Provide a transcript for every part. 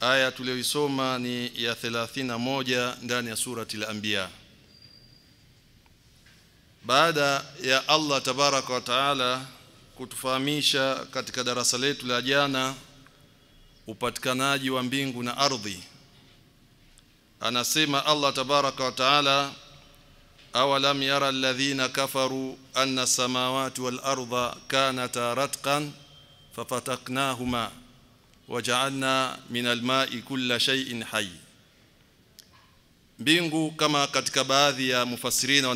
aya tuliyoisoma ni ya 31 ndani ya surati al-Anbiya. Baada ya Allah tabaraka wa taala kutufahamisha katika darasa letu la jana upatikanaji wa mbingu na ardhi, anasema Allah tabaraka wa taala, awalam yara alladhina kafaru anna samawati wal ardha kanata ratqan fafataknahuma waja'alna min alma'i kulla shay'in hayy. Mbingu kama katika baadhi ya mufassirina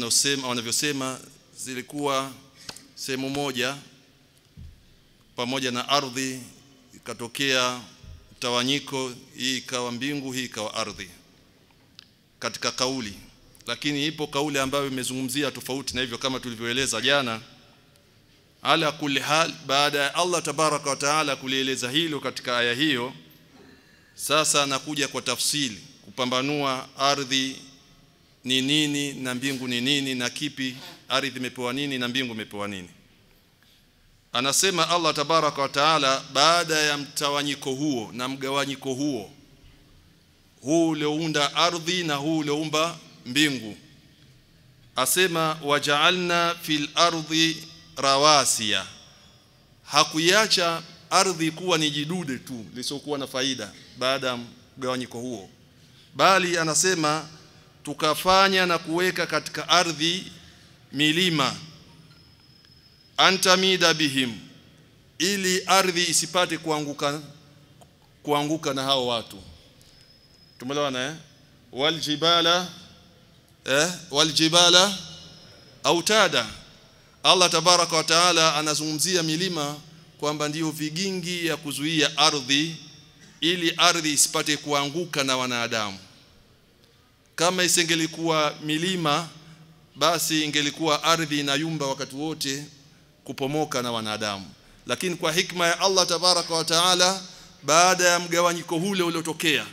wanavyosema zilikuwa sehemu moja pamoja na ardhi, ikatokea tawanyiko, hii ikawa mbingu, hii ikawa ardhi katika kauli. Lakini ipo kauli ambayo imezungumzia tofauti na hivyo kama tulivyoeleza jana. Ala kulli hal, baada ya Allah tabaraka wa taala kulieleza hilo katika aya hiyo, sasa anakuja kwa tafsili kupambanua ardhi ni nini na mbingu ni nini, na kipi ardhi imepewa nini na mbingu imepewa nini. Anasema Allah tabaraka wa taala, baada ya mtawanyiko huo na mgawanyiko huo, huu uliounda ardhi na huu ulioumba mbingu, asema waja'alna fil ardi rawasiya. Hakuiacha ardhi kuwa ni jidude tu lisokuwa na faida baada ya mgawanyiko huo, bali anasema tukafanya na kuweka katika ardhi milima, antamida bihim, ili ardhi isipate kuanguka na hao watu. Tumeelewana waljibala autada. Allah tabaraka wa taala anazungumzia milima kwamba ndio vigingi ya kuzuia ardhi, ili ardhi isipate kuanguka na wanadamu. Kama isingelikuwa milima, basi ingelikuwa ardhi inayumba wakati wote kupomoka na wanadamu. Lakini kwa hikma ya Allah tabaraka wa taala, baada ya mgawanyiko ule uliotokea,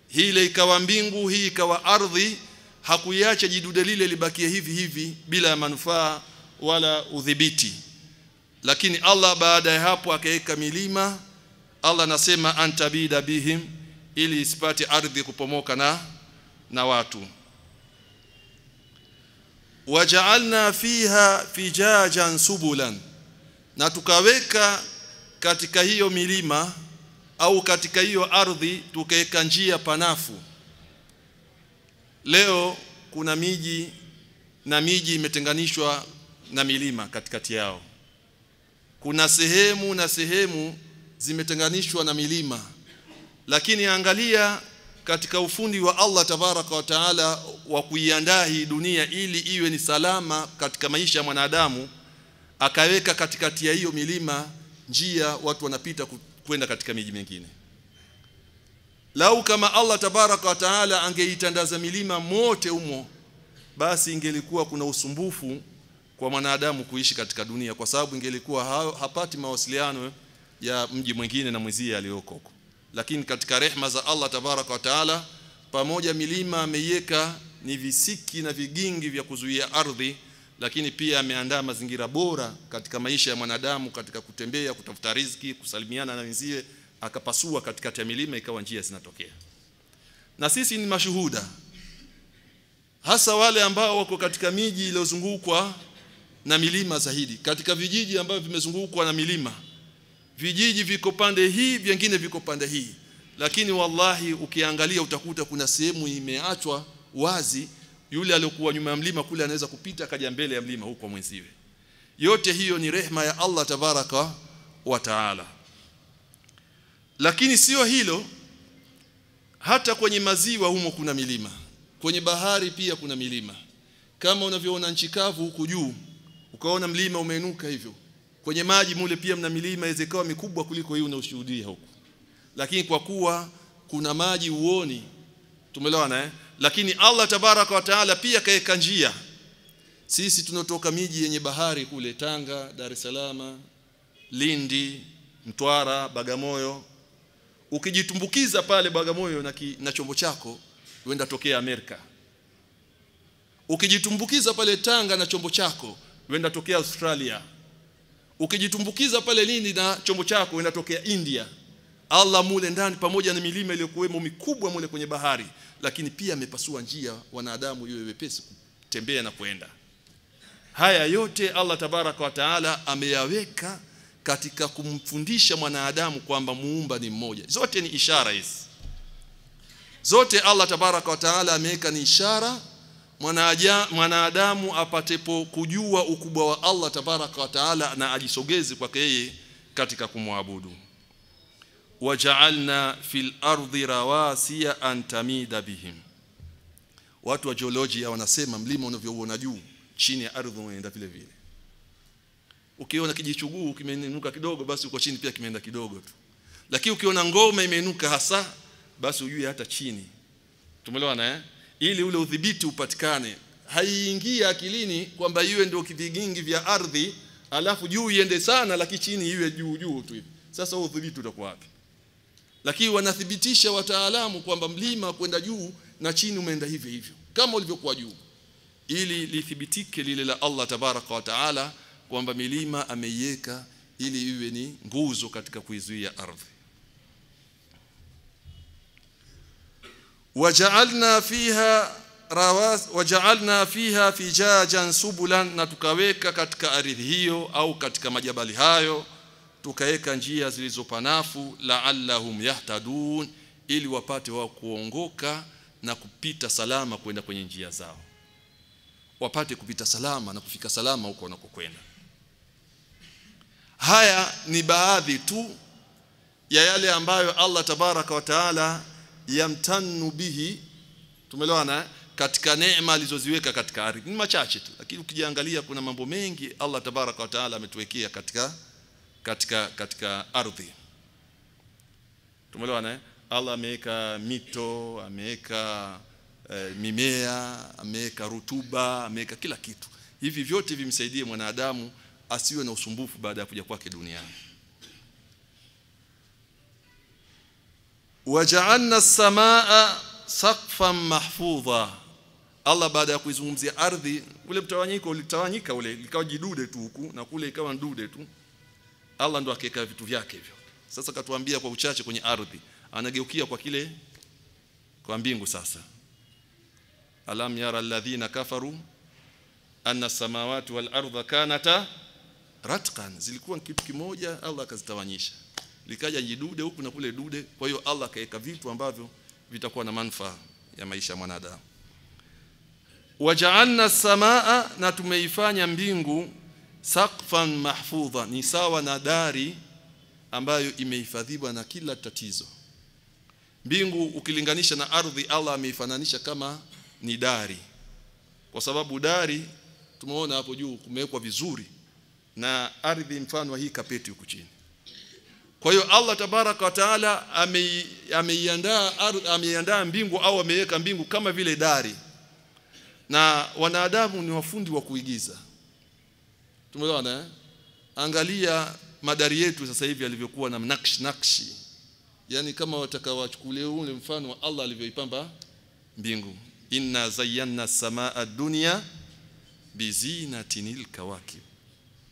hile ikawa mbingu, hii ikawa ardhi, hakuiacha jidude lile libakie hivi hivi bila ya manufaa wala udhibiti. Lakini Allah baada ya hapo akaweka milima. Allah anasema antabida bihim, ili isipate ardhi kupomoka na watu. Waja'alna fiha fijajan subulan, na tukaweka katika hiyo milima au katika hiyo ardhi tukaweka njia panafu. Leo kuna miji na miji imetenganishwa na milima katikati yao. Kuna sehemu na sehemu zimetenganishwa na milima. Lakini angalia katika ufundi wa Allah tabaraka wa taala wa kuiandaa hii dunia ili iwe ni salama katika maisha ya mwanadamu, akaweka katikati ya hiyo milima njia watu wanapita kwenda katika miji mingine. Lau kama Allah tabaraka wa taala angeitandaza milima mote umo, basi ingelikuwa kuna usumbufu kwa mwanadamu kuishi katika dunia, kwa sababu ingelikuwa hapati mawasiliano ya mji mwingine na mwenzie aliyoko huko. Lakini katika rehema za Allah tabaraka wa taala, pamoja milima ameiweka ni visiki na vigingi vya kuzuia ardhi, lakini pia ameandaa mazingira bora katika maisha ya mwanadamu, katika kutembea, kutafuta riziki, kusalimiana na wenzie, akapasua katikati ya milima ikawa njia zinatokea. Na sisi ni mashuhuda, hasa wale ambao wako katika miji iliyozungukwa na milima zaidi. Katika vijiji ambavyo vimezungukwa na milima, vijiji viko pande hii, vingine viko pande hii, lakini wallahi ukiangalia utakuta kuna sehemu imeachwa wazi, yule aliyokuwa nyuma ya mlima kule anaweza kupita kaja mbele ya mlima huko mwenziwe. Yote hiyo ni rehema ya Allah tabaraka wa taala. Lakini sio hilo, hata kwenye maziwa humo kuna milima, kwenye bahari pia kuna milima. Kama unavyoona nchi kavu huku juu, ukaona mlima umeinuka hivyo, kwenye maji mule pia mna milima izekawa mikubwa kuliko hii unaoshuhudia huku. Lakini kwa kuwa kuna maji uoni, tumeelewana lakini Allah tabaraka wa taala pia kaeka njia. Sisi tunatoka miji yenye bahari kule Tanga, Dar es Salaam, Lindi, Mtwara, Bagamoyo, ukijitumbukiza pale Bagamoyo na chombo chako uenda tokea Amerika. Ukijitumbukiza pale Tanga na chombo chako uenda tokea Australia. Ukijitumbukiza pale Lindi na chombo chako uenda tokea India. Allah mule ndani pamoja na milima iliyokuwemo mikubwa mule kwenye bahari, lakini pia amepasua njia wanadamu iwe wepesi kutembea na kwenda. Haya yote Allah tabaraka wa taala ameyaweka katika kumfundisha mwanadamu kwamba muumba ni mmoja. Zote ni ishara hizi. Zote Allah tabaraka wa taala ameweka ni ishara mwanadamu apatepo kujua ukubwa wa Allah tabaraka wa taala na ajisogeze kwake yeye katika kumwabudu. Waja'alna fil ardi rawasiya an tamida bihim. Watu wa geolojia wanasema mlima unavyoona juu, chini ya ardhi unaenda vile vile. Ukiona kijichuguu kimeinuka kidogo, basi uko chini pia kimeenda kidogo tu. Lakini ukiona ngoma imeinuka hasa, basi ujue hata chini. Tumeelewana ili ule udhibiti upatikane. Haiingii akilini kwamba iwe ndio vigingi vya ardhi alafu juu iende sana lakini chini iwe juu tu hivi. Sasa udhibiti utakuwa wapi? Lakini wanathibitisha wataalamu kwamba mlima kwenda juu na chini umeenda hivyo hivyo kama ulivyokuwa juu, ili lithibitike lile la Allah tabaraka wa taala kwamba milima ameiweka ili iwe ni nguzo katika kuizuia ardhi. waja'alna fiha fijajan subulan, na tukaweka katika ardhi hiyo au katika majabali hayo tukaweka njia zilizopanafu, la'allahum yahtadun, ili wapate wao kuongoka na kupita salama kwenda kwenye njia zao, wapate kupita salama na kufika salama huko wanakokwenda. Haya ni baadhi tu ya yale ambayo Allah tabaraka wa taala yamtanu bihi, tumeelewana, katika neema alizoziweka katika ardhi. Ni machache tu, lakini ukijiangalia kuna mambo mengi Allah tabaraka wa taala ametuwekea katika ardhi. Tumeelewana. Allah ameweka mito, ameweka mimea, ameweka rutuba, ameweka kila kitu. Hivi vyote vimsaidie mwanadamu asiwe na usumbufu baada ya kuja kwake duniani. Waja'alna as-samaa saqfan mahfudha. Allah baada ya kuizungumzia ardhi, ule mtawanyiko ulitawanyika, ule likawa jidude tu huku na kule ikawa ndude tu. Allah ndo akaweka vitu vyake hivyo. Sasa katuambia kwa uchache kwenye ardhi, anageukia kwa mbingu sasa. Alam yara alladhina kafaru anna as-samawati wal ardha kanata ratqan, zilikuwa kitu kimoja, Allah akazitawanyisha, likaja jidude huku na kule dude. Kwa hiyo Allah akaweka vitu ambavyo vitakuwa na manufaa ya maisha ya mwanadamu. Waja'alna as-samaa, na tumeifanya mbingu saqfan mahfudha, ni sawa na dari ambayo imehifadhiwa na kila tatizo. Mbingu ukilinganisha na ardhi, Allah ameifananisha kama ni dari, kwa sababu dari tumeona hapo juu kumewekwa vizuri na ardhi mfano wa hii kapeti huku chini. Kwa hiyo Allah tabaraka wa taala ameiandaa mbingu au ameweka mbingu kama vile dari, na wanadamu ni wafundi wa kuigiza. Tumeona angalia madari yetu sasa hivi alivyokuwa na nakshi, yani kama watakawachukulie ule mfano wa Allah alivyoipamba mbingu. Inna zayyana as-samaa ad-dunya bizinatil kawakib.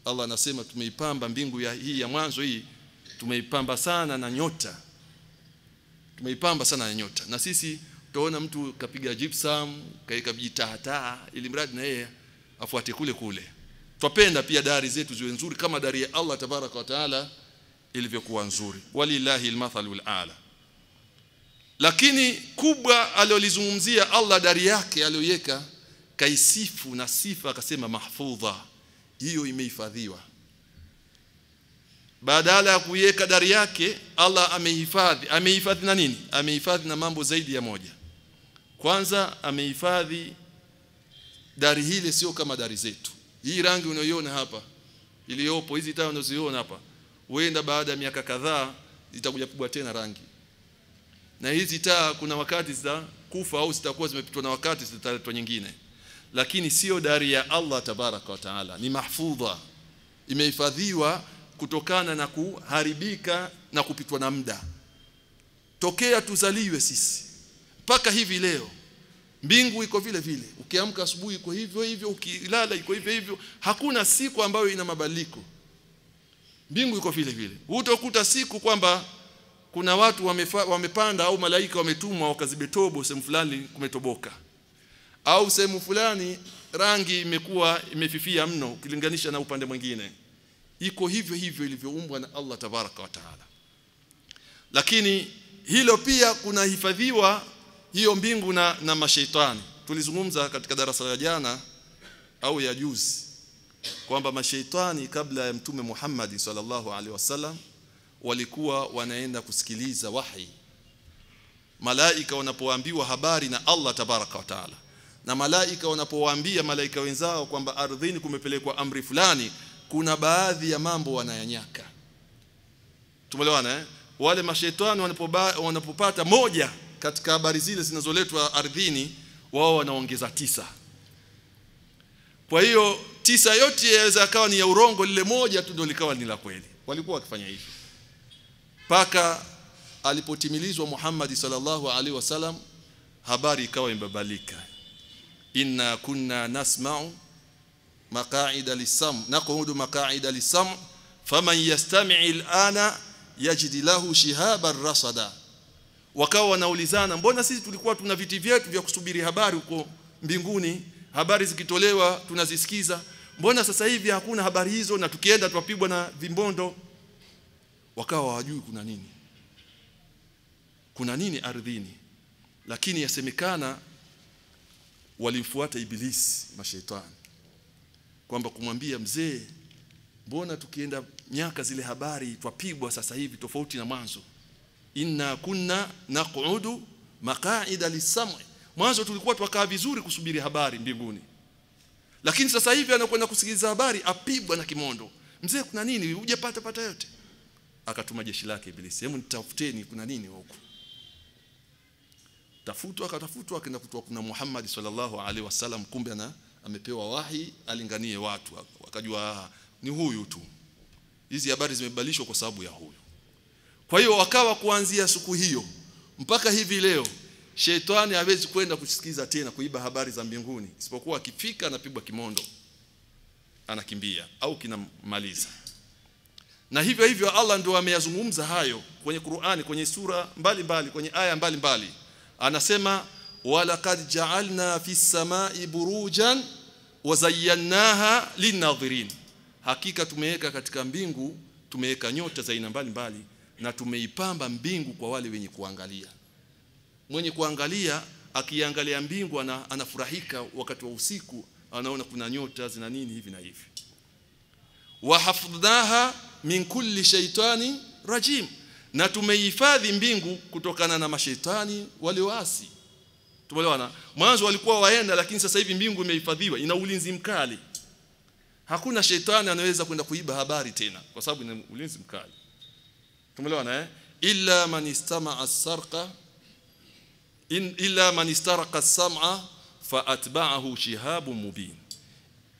Allah anasema tumeipamba mbingu hii ya mwanzo hii, tumeipamba sana na nyota, tumeipamba sana na nyota. Na sisi utaona mtu kapiga gypsum, kaika vijitahataa, ili mradi na yeye afuate kule. Twapenda pia dari zetu ziwe nzuri kama dari ya Allah tabaraka wa taala ilivyokuwa nzuri. Walillahi almathalul aala. Lakini kubwa aliyolizungumzia Allah dari yake aliyoiweka, kaisifu na sifa akasema mahfudha, hiyo imehifadhiwa. Badala ya kuiweka dari yake, Allah amehifadhi na nini? Amehifadhi na mambo zaidi ya moja. Kwanza amehifadhi dari hile sio kama dari zetu. Hii rangi unayoiona hapa iliyopo, hizi taa unazoziona hapa, huenda baada ya miaka kadhaa zitakuja kubwa tena rangi. Na hizi taa kuna wakati zitakufa au zitakuwa zimepitwa na wakati, zitaletwa nyingine. Lakini sio dari ya Allah tabaraka wa taala, ni mahfudha, imehifadhiwa kutokana na kuharibika na kupitwa na muda. Tokea tuzaliwe sisi mpaka hivi leo, mbingu iko vile vile. Ukiamka asubuhi iko hivyo hivyo, ukilala iko hivyo hivyo. Hakuna siku ambayo ina mabadiliko. Mbingu iko vile vile. Utakuta siku kwamba kuna watu wamepanda au malaika wametumwa wakazibetobo sehemu fulani kumetoboka, au sehemu fulani rangi imekuwa imefifia mno ukilinganisha na upande mwingine. Iko hivyo hivyo ilivyoumbwa na Allah tabaraka wa taala. Lakini hilo pia kuna hifadhiwa hiyo mbingu na mashaitani. Tulizungumza katika darasa la jana au ya juzi kwamba mashaitani kabla ya mtume Muhammad sallallahu alaihi wasallam walikuwa wanaenda kusikiliza wahi. Malaika wanapoambiwa habari na Allah tabaraka wa taala, na malaika wanapowaambia malaika wenzao kwamba ardhini kumepelekwa amri fulani, kuna baadhi ya mambo wanayanyaka. Tumeelewana Wale mashaitani wanapopata moja katika habari zile zinazoletwa ardhini, wao wanaongeza 9. Kwa hiyo 9 yote yaweza akawa ni ya urongo, lile moja tu ndio likawa ni la kweli. Walikuwa wakifanya hivyo paka alipotimilizwa Muhammad sallallahu alaihi wasallam, habari ikawa imebadilika. Inna kunna nasma'u maqa'ida lis-sam, naqudu maqa'ida lis-sam, faman yastami' al-ana yajid lahu shihaban rasada. Wakawa wanaulizana, mbona sisi tulikuwa tuna viti vyetu vya kusubiri habari huko mbinguni, habari zikitolewa tunazisikiza, mbona sasa hivi hakuna habari hizo na tukienda tupigwa na vimbondo? Wakawa hawajui kuna nini ardhini. Lakini yasemekana walimfuata Ibilisi mashaitani kwamba kumwambia mzee, mbona tukienda nyaka zile habari twapigwa sasa hivi tofauti na mwanzo? Inna kunna naqudu maqa'ida lis-sam', mwanzo tulikuwa tukaa vizuri kusubiri habari mbinguni, lakini sasa hivi anakwenda kusikiliza habari apigwa na kimondo. Mzee, kuna nini? Hujapata yote? Akatuma jeshi lake Ibilisi, hebu nitafuteni kuna nini huko. Akatafutwa akaenda kutoa kuna Muhammad sallallahu alaihi wasallam, kumbe amepewa wahi alinganie watu. Wakajua ni huyu tu, hizi habari zimebadilishwa kwa sababu ya huyu. Kwa hiyo wakawa kuanzia siku hiyo mpaka hivi leo shetani hawezi kwenda kusikiza tena kuiba habari za mbinguni, isipokuwa akifika anapigwa kimondo, anakimbia au kinamaliza. Na hivyo Allah ndio ameyazungumza hayo kwenye Qur'ani, kwenye sura mbalimbali, kwenye aya mbalimbali. Anasema walaqad ja'alna fis samai burujan wa zayyanaha linadhirin, hakika tumeweka katika mbingu, tumeweka nyota za aina mbalimbali na tumeipamba mbingu kwa wale wenye kuangalia. Mwenye kuangalia akiangalia mbingu anafurahika wakati wa usiku, anaona kuna nyota zina nini hivi na hivi. Wa hafadhaha min kulli shaytani rajim, na tumehifadhi mbingu kutokana na mashaitani walioasi. Tumeelewana? Mwanzo walikuwa waenda, lakini sasa hivi mbingu imehifadhiwa, ina ulinzi mkali. Hakuna shetani anaweza kwenda kuiba habari tena kwa sababu ina ulinzi mkali. Tumeelewana illa man istama'a as-sarqa illa man istaraqa as-sam'a fa atba'ahu shihabun mubin,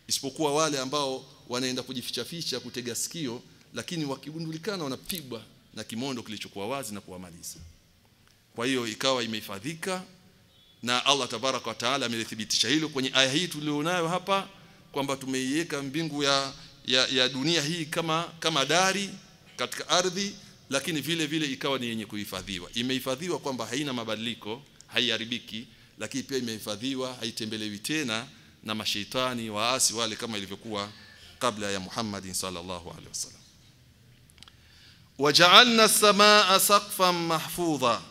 isipokuwa wale ambao wanaenda kujificha kutega sikio, lakini wakigundulikana wanapigwa na kimondo kilichokuwa wazi na kuwamaliza. Kwa hiyo ikawa imehifadhika, na Allah tabaraka wa taala amelithibitisha hilo kwenye aya hii tulionayo hapa kwamba tumeiweka mbingu ya dunia hii kama dari katika ardhi, lakini vile vile ikawa ni yenye kuhifadhiwa. Imehifadhiwa kwamba haina mabadiliko, haiharibiki, lakini pia imehifadhiwa haitembelewi tena na mashaitani waasi wale kama ilivyokuwa kabla ya Muhammad sallallahu alaihi wasallam. Waja'alna as-samaa saqfan mahfudha,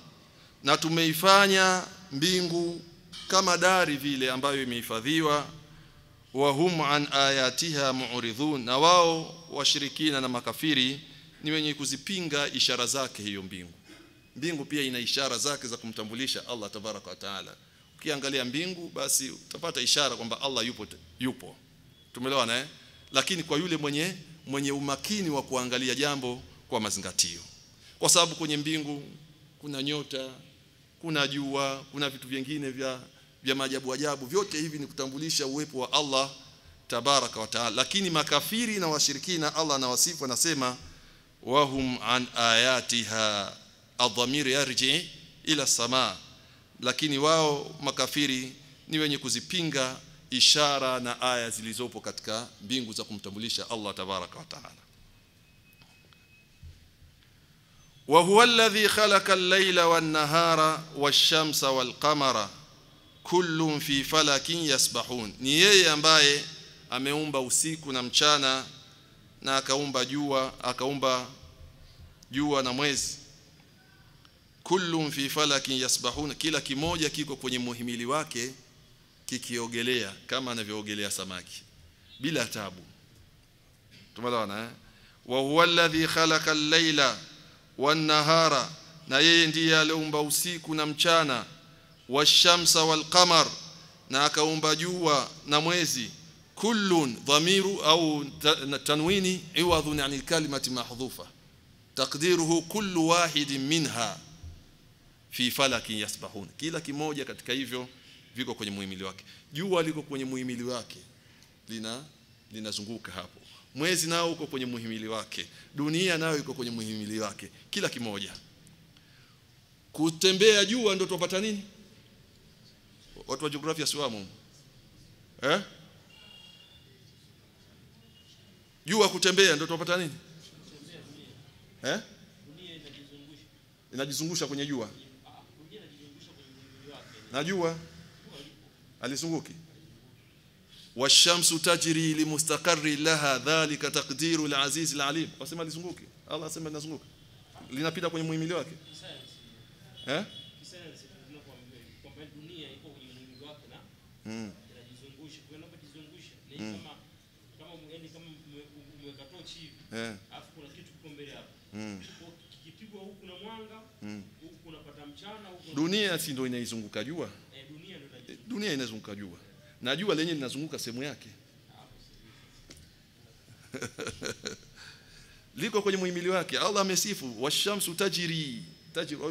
na tumeifanya mbingu kama dari vile ambayo imehifadhiwa. Wa hum an ayatiha mu'ridhun, na wao washirikina na makafiri ni wenye kuzipinga ishara zake hiyo mbingu. Mbingu pia ina ishara zake za kumtambulisha Allah tabaraka wa taala. Ukiangalia mbingu basi utapata ishara kwamba Allah yupo. Tumeelewana Lakini kwa yule mwenye umakini wa kuangalia jambo kwa mazingatio, kwa sababu kwenye mbingu kuna nyota, kuna jua, kuna vitu vingine vya maajabu ajabu, vyote hivi ni kutambulisha uwepo wa Allah tabaraka wa taala. Lakini makafiri na washirikina Allah anawasifu, anasema wahum an ayatiha adhamir yarji ila samaa, lakini wao makafiri ni wenye kuzipinga ishara na aya zilizopo katika mbingu za kumtambulisha Allah tabaraka wa taala. wa huwa alladhi khalaqa al-layla wan-nahara wash-shamsa wal-qamara kullun fi falakin yasbahun. Ni yeye ambaye ameumba usiku na mchana na akaumba jua na mwezi. Kullun fi falakin yasbahun, kila kimoja kiko kwenye muhimili wake kikiogelea kama anavyoogelea samaki bila tabu. Tumeelewana? Wa huwa alladhi khalaqa al-layla wan-nahara, na yeye ndiye aliumba usiku na mchana, wash-shamsa wal-qamar, na akaumba jua na mwezi. Kullun dhamiru au tanwini iwadhun an al-kalimati mahdhufa taqdiruhu kullu wahidin minha fi falakin yasbahun. Kila kimoja katika hivyo viko kwenye muhimili wake. Jua liko kwenye muhimili wake, linazunguka hapo. Mwezi nao uko kwenye muhimili wake. Dunia nayo iko kwenye muhimili wake. Kila kimoja. Kutembea jua ndio tupata nini? Watu wa jiografia siwamu. Jua kutembea ndio tupata nini? Dunia inajizungusha kwenye jua. Dunia inajizungusha kwenye muhimili wake. Na jua alizunguki. Washamsu tajri limustaqarri laha dhalika taqdiru al-aziz al-alim. Wasema alizunguki. Allah asema linazunguka. Linapita kwenye muhimili wake. Kisayansi tunapoambiwa kwamba dunia iko kwenye muhimili wake na inajizungusha. Unapojizungusha ni kama umeweka tochi hivi. Alafu kuna kitu kiko mbele hapo. Kikipigwa huku kuna mwanga, huku unapata mchana, huku dunia si ndio inaizunguka jua? Dunia inazunguka jua. Na jua lenyewe linazunguka sehemu yake. Liko kwenye muhimili wake. Allah amesifu washamsu tajri.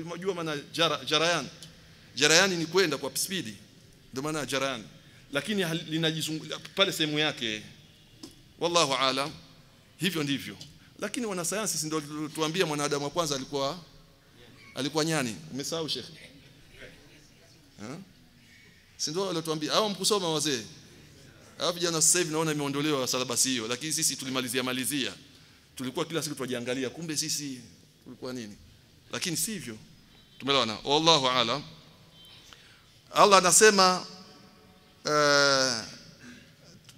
Unajua maana jarayan. Jarayan ni kwenda kwa speed. Ndio maana jarayan. Lakini linajizunguka pale sehemu yake. Wallahu aalam. Hivyo ndivyo. Lakini wanasayansi si ndio tuambia mwanadamu wa kwanza alikuwa nyani. Umesahau shekhi? Si ndio waliotuambia au mkusoma wazee? Hapo jana sasa hivi naona imeondolewa salabasi hiyo, lakini sisi tulimalizia. Tulikuwa kila siku tunajiangalia kumbe sisi tulikuwa nini? Lakini sivyo. Tumeelewana? Wallahu aalam. Allah anasema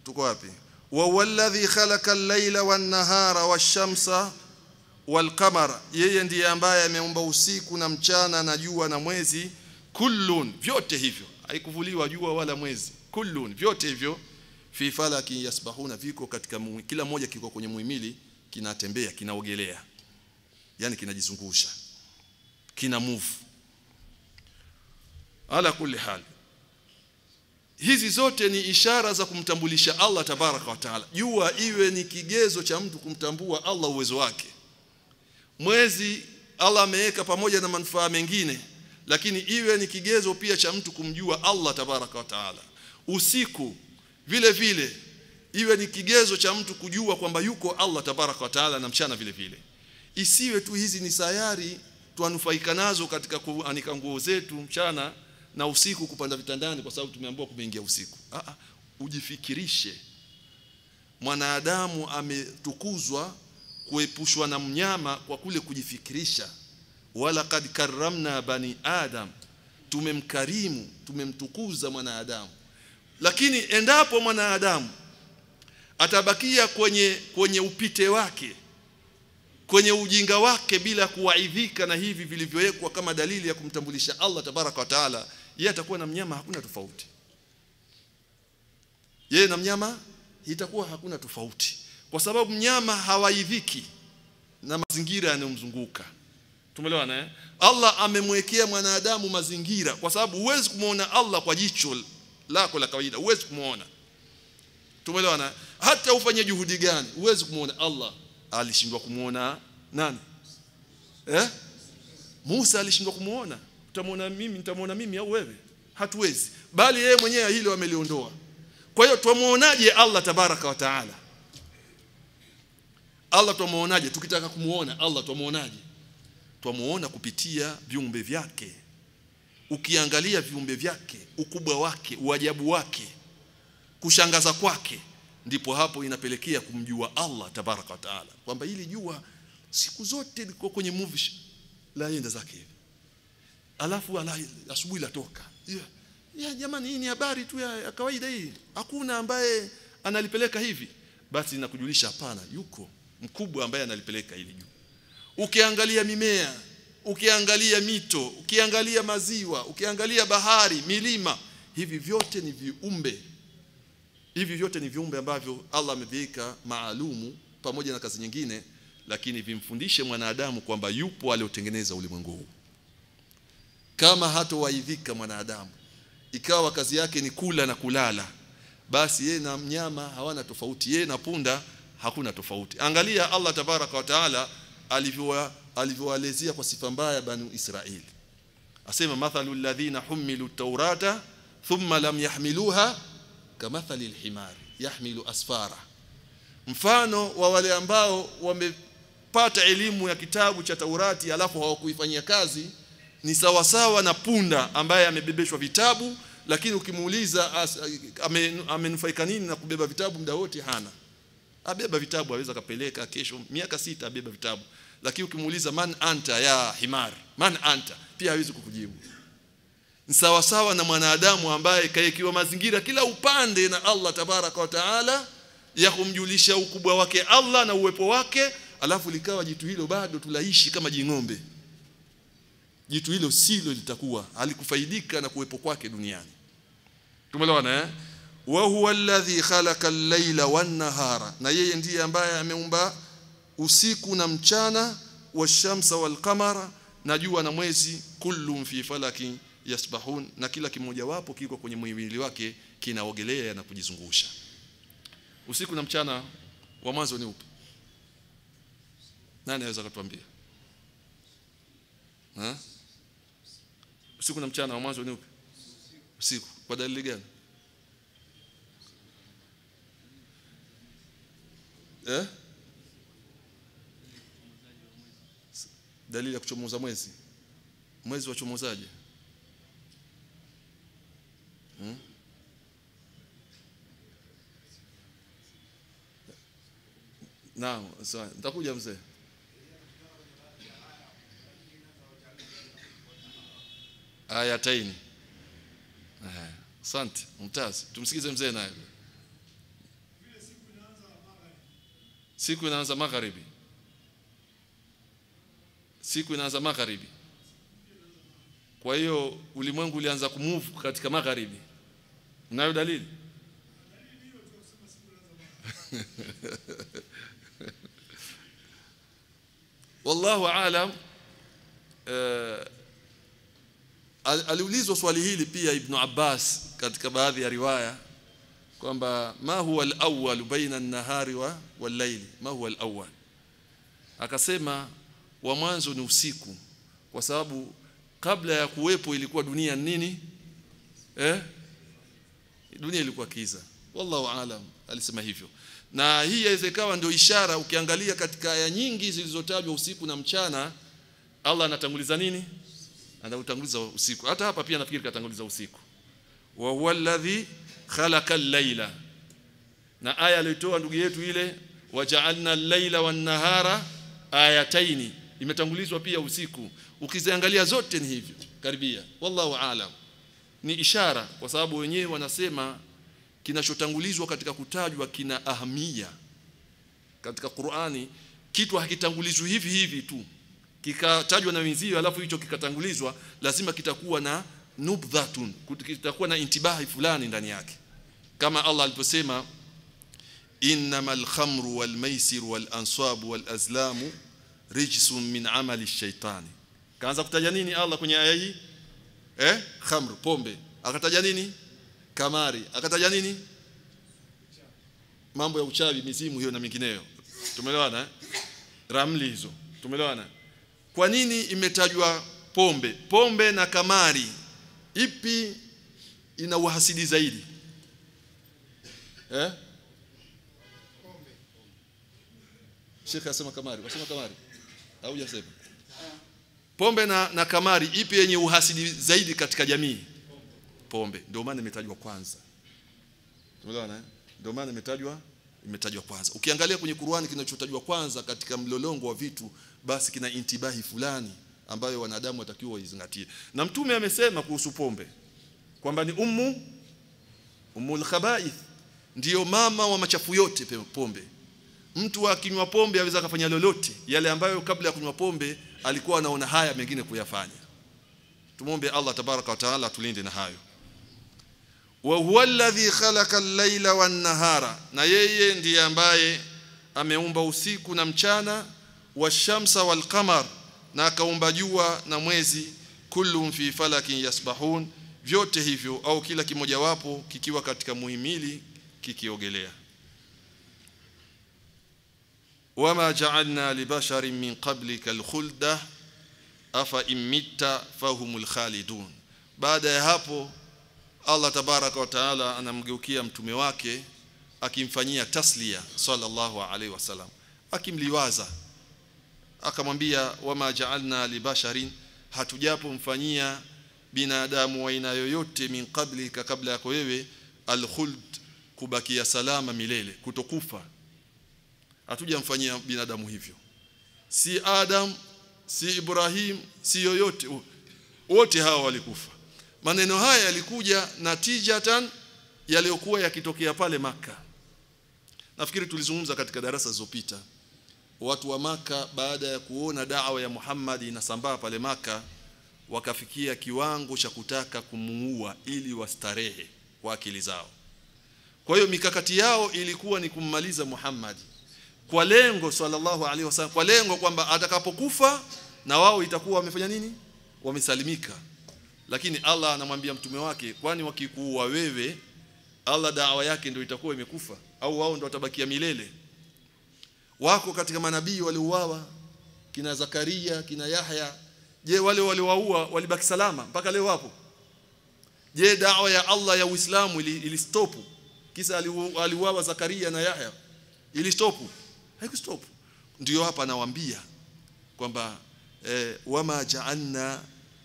tuko wapi? Wa walladhi khalaqa al-layla wan-nahara wash-shamsa wal-qamara, yeye ndiye ambaye ameumba usiku na mchana na jua na mwezi. Kullun, vyote hivyo haikuvuliwa jua wala mwezi. Kullun, vyote hivyo fi falaki yasbahuna, viko katika kila moja kiko kwenye muhimili, kinatembea, kinaogelea, yani kinajizungusha, kina move. Ala kulli hal, hizi zote ni ishara za kumtambulisha Allah tabaraka wa taala. Jua iwe ni kigezo cha mtu kumtambua Allah uwezo wake. Mwezi Allah ameweka pamoja na manufaa mengine, lakini iwe ni kigezo pia cha mtu kumjua Allah tabaraka wa taala. Usiku vile vile iwe ni kigezo cha mtu kujua kwamba yuko Allah tabaraka wa taala, na mchana vile vile. Isiwe tu hizi ni sayari tuanufaika nazo katika kuanika nguo zetu mchana na usiku kupanda vitandani kwa sababu tumeambiwa kumeingia usiku. Ujifikirishe, mwanadamu ametukuzwa kuepushwa na mnyama kwa kule kujifikirisha. Wala kad karramna bani adam, tumemkarimu, tumemtukuza mwanadamu. Lakini endapo mwanadamu atabakia kwenye upite wake, kwenye ujinga wake, bila kuwaidhika na hivi vilivyowekwa kama dalili ya kumtambulisha Allah tabaraka wa taala, yeye atakuwa na mnyama hakuna tofauti. Yeye na mnyama itakuwa hakuna tofauti, kwa sababu mnyama hawaidhiki na mazingira yanayomzunguka. Tumeelewana? Allah amemwekea mwanadamu mazingira, kwa sababu huwezi kumuona Allah kwa jicho lako la kawaida, huwezi kumuona. Tumeelewana? Hata ufanye juhudi gani huwezi kumuona Allah. Alishindwa kumuona nani? Musa alishindwa kumuona. Utamuona mimi, nitamuona mimi au wewe? Hatuwezi. Bali yeye mwenyewe hilo ameliondoa. Kwa hiyo tumuonaje Allah tabaraka wa taala? Allah tumuonaje? Tukitaka kumuona Allah tumuonaje? Tumuona kupitia viumbe vyake. Ukiangalia viumbe vyake, ukubwa wake, uajabu wake, kushangaza kwake, ndipo hapo inapelekea kumjua Allah tabaraka wa taala, kwamba hili jua siku zote liko kwenye la yenda zake hivi, alafu asubuhi latoka. Ya jamani, hii ni habari tu ya kawaida hii, hakuna ambaye analipeleka hivi. Basi nakujulisha hapana, yuko mkubwa ambaye analipeleka hili juu. Ukiangalia mimea, ukiangalia mito, ukiangalia maziwa, ukiangalia bahari, milima, hivi vyote ni viumbe. Hivi vyote ni viumbe ambavyo Allah ameviweka maalumu pamoja na kazi nyingine, lakini vimfundishe mwanadamu kwamba yupo aliotengeneza ulimwengu huu. Kama hatowaidhika mwanadamu, ikawa kazi yake ni kula na kulala, basi yeye na mnyama hawana tofauti, yeye na punda hakuna tofauti. Angalia Allah tabaraka wa taala alivyowaelezea kwa sifa mbaya Banu Israili. Asema mathalul ladhina humilu at-taurata thumma lam yahmiluha kamathali al-himari yahmilu asfara. Mfano wa wale ambao wamepata elimu ya kitabu cha Taurati alafu hawakuifanyia kazi ni sawasawa na punda ambaye amebebeshwa vitabu, lakini ukimuuliza amenufaika nini na kubeba vitabu, muda wote hana. Abeba vitabu aweza kapeleka kesho miaka 6 abeba vitabu, lakini ukimuuliza man anta ya himar, man anta, pia hawezi kukujibu. Ni sawasawa na mwanadamu ambaye kaekiwa mazingira kila upande na Allah tabaraka wa taala ya kumjulisha ukubwa wake Allah na uwepo wake, alafu likawa jitu hilo bado tulaishi kama jing'ombe. Jitu hilo silo litakuwa halikufaidika na kuwepo kwake duniani. Tumeelewana wa huwa alladhi khalaqa al-laila wan-nahara, na yeye ndiye ambaye ameumba usiku na mchana, washamsa wal-qamara, na jua na mwezi, kullun fi falakin yasbahun, na kila kimoja wapo kiko kwenye mwili wake kinaogelea na kujizungusha. Usiku na mchana wa mwanzo ni upi? Nani anaweza kutuambia? Usiku na mchana wa mwanzo ni upi? Usiku. Kwa dalili gani? Dalili ya kuchomoza mwezi. Mwezi wa chomozaje? Naam, sawa. Nitakuja mzee. Ayataini. Asante, mumtaz. Tumsikize mzee naye. Siku inaanza magharibi. Siku inaanza magharibi. Kwa hiyo ulimwengu ulianza kumove katika magharibi. Unayo dalili? Wallahu aalam. Aliulizwa swali hili pia Ibn Abbas katika baadhi ya riwaya kwamba ma huwa al-awwal baina an-nahari wal-layli, ma huwa al-awwal. Akasema wa mwanzo ni usiku, kwa sababu kabla ya kuwepo ilikuwa dunia nini? Dunia ilikuwa kiza. Wallahu aalam, alisema hivyo. Na hii inaweza ikawa ndio ishara, ukiangalia katika aya nyingi zilizotajwa usiku na mchana, Allah anatanguliza nini? Anatanguliza usiku. Hata hapa pia nafikiri katanguliza usiku. Wa huwa alladhi khalaqa al-laila. Na aya aliyotoa ndugu yetu ile waja'alna al-laila wan-nahara ayataini, imetangulizwa pia usiku. Ukiziangalia zote ni hivyo karibia. Wallahu aalam. Ni ishara, kwa sababu wenyewe wanasema kinachotangulizwa katika kutajwa kina ahamia. Katika Qur'ani kitu hakitangulizwi hivi hivi tu. Kikatajwa na wenzio alafu hicho kikatangulizwa, lazima kitakuwa na nubdhatun, kitakuwa na intibahi fulani ndani yake. Kama Allah aliposema innamal khamru wal maisir wal ansab wal azlam rijsun min amali ash-shaytani. Kaanza kutaja nini Allah kwenye aya hii? Khamru, pombe. Akataja nini? Kamari. Akataja nini? Mambo ya uchawi, mizimu hiyo na mingineyo. Tumeelewana? Ramli hizo. Tumeelewana? Kwa nini imetajwa pombe? Pombe na kamari, ipi ina uhasidi zaidi? Pombe. Sheikh asema kamari, wasema kamari. Au hujasema? Pombe na kamari, ipi yenye uhasidi zaidi katika jamii? Pombe. Ndio maana imetajwa kwanza. Tumeelewana? Ndio maana imetajwa kwanza. Ukiangalia kwenye Qur'ani kinachotajwa kwanza katika mlolongo wa vitu, basi kina intibahi fulani ambayo wanadamu watakiwa waizingatie. Na Mtume amesema kuhusu pombe kwamba ni ummul khaba'ith, ndio mama wa machafu yote pombe. Mtu akinywa pombe aweza kufanya lolote yale ambayo kabla ya kunywa pombe alikuwa anaona haya mengine kuyafanya. Tumuombe Allah tabaraka wa taala tulinde na hayo. Wa huwa alladhi khalaqa al-laila wan-nahara, na yeye ndiye ambaye ameumba usiku na mchana, washamsa wal-qamar, na akaumba jua na mwezi, kullun fi falakin yasbahun, vyote hivyo au kila kimoja wapo kikiwa katika muhimili kikiogelea. Wama ja'alna libasharin min qablika al-khulda afa imitta fahumul khalidun. Baada ya hapo Allah tabaraka wa taala anamgeukia mtume wake akimfanyia tasliya sallallahu alaihi wasallam, akimliwaza akamwambia wama ja'alna libasharin, hatujapo mfanyia binadamu wa aina yoyote min qablika, kabla yako wewe, al-khuld, kubakia salama milele, kutokufa. Hatujamfanyia binadamu hivyo, si Adam, si Ibrahim, si yoyote, wote hawa walikufa. Maneno haya yalikuja natijatan yaliyokuwa yakitokea pale Maka. Nafikiri tulizungumza katika darasa zilizopita, watu wa Maka baada ya kuona da'wa ya Muhammad inasambaa pale Maka, wakafikia kiwango cha kutaka kumuua ili wastarehe kwa akili zao. Kwa hiyo mikakati yao ilikuwa ni kummaliza Muhammad kwa lengo sallallahu alaihi wasallam, kwa lengo kwamba atakapokufa na wao itakuwa wamefanya nini? Wamesalimika. Lakini Allah anamwambia mtume wake, kwani wakikuua wewe Allah da'wa yake ndio itakuwa imekufa, au wao ndio watabakia milele? Wako katika manabii waliuawa, kina Zakaria, kina Yahya. Je, wale waliowaua walibaki salama mpaka leo wapo? Je, da'wa ya Allah ya Uislamu ili stop kisa aliuawa Zakaria na Yahya? Ili stop? Haikustop. Ndio hapa anawaambia kwamba wama ja'alna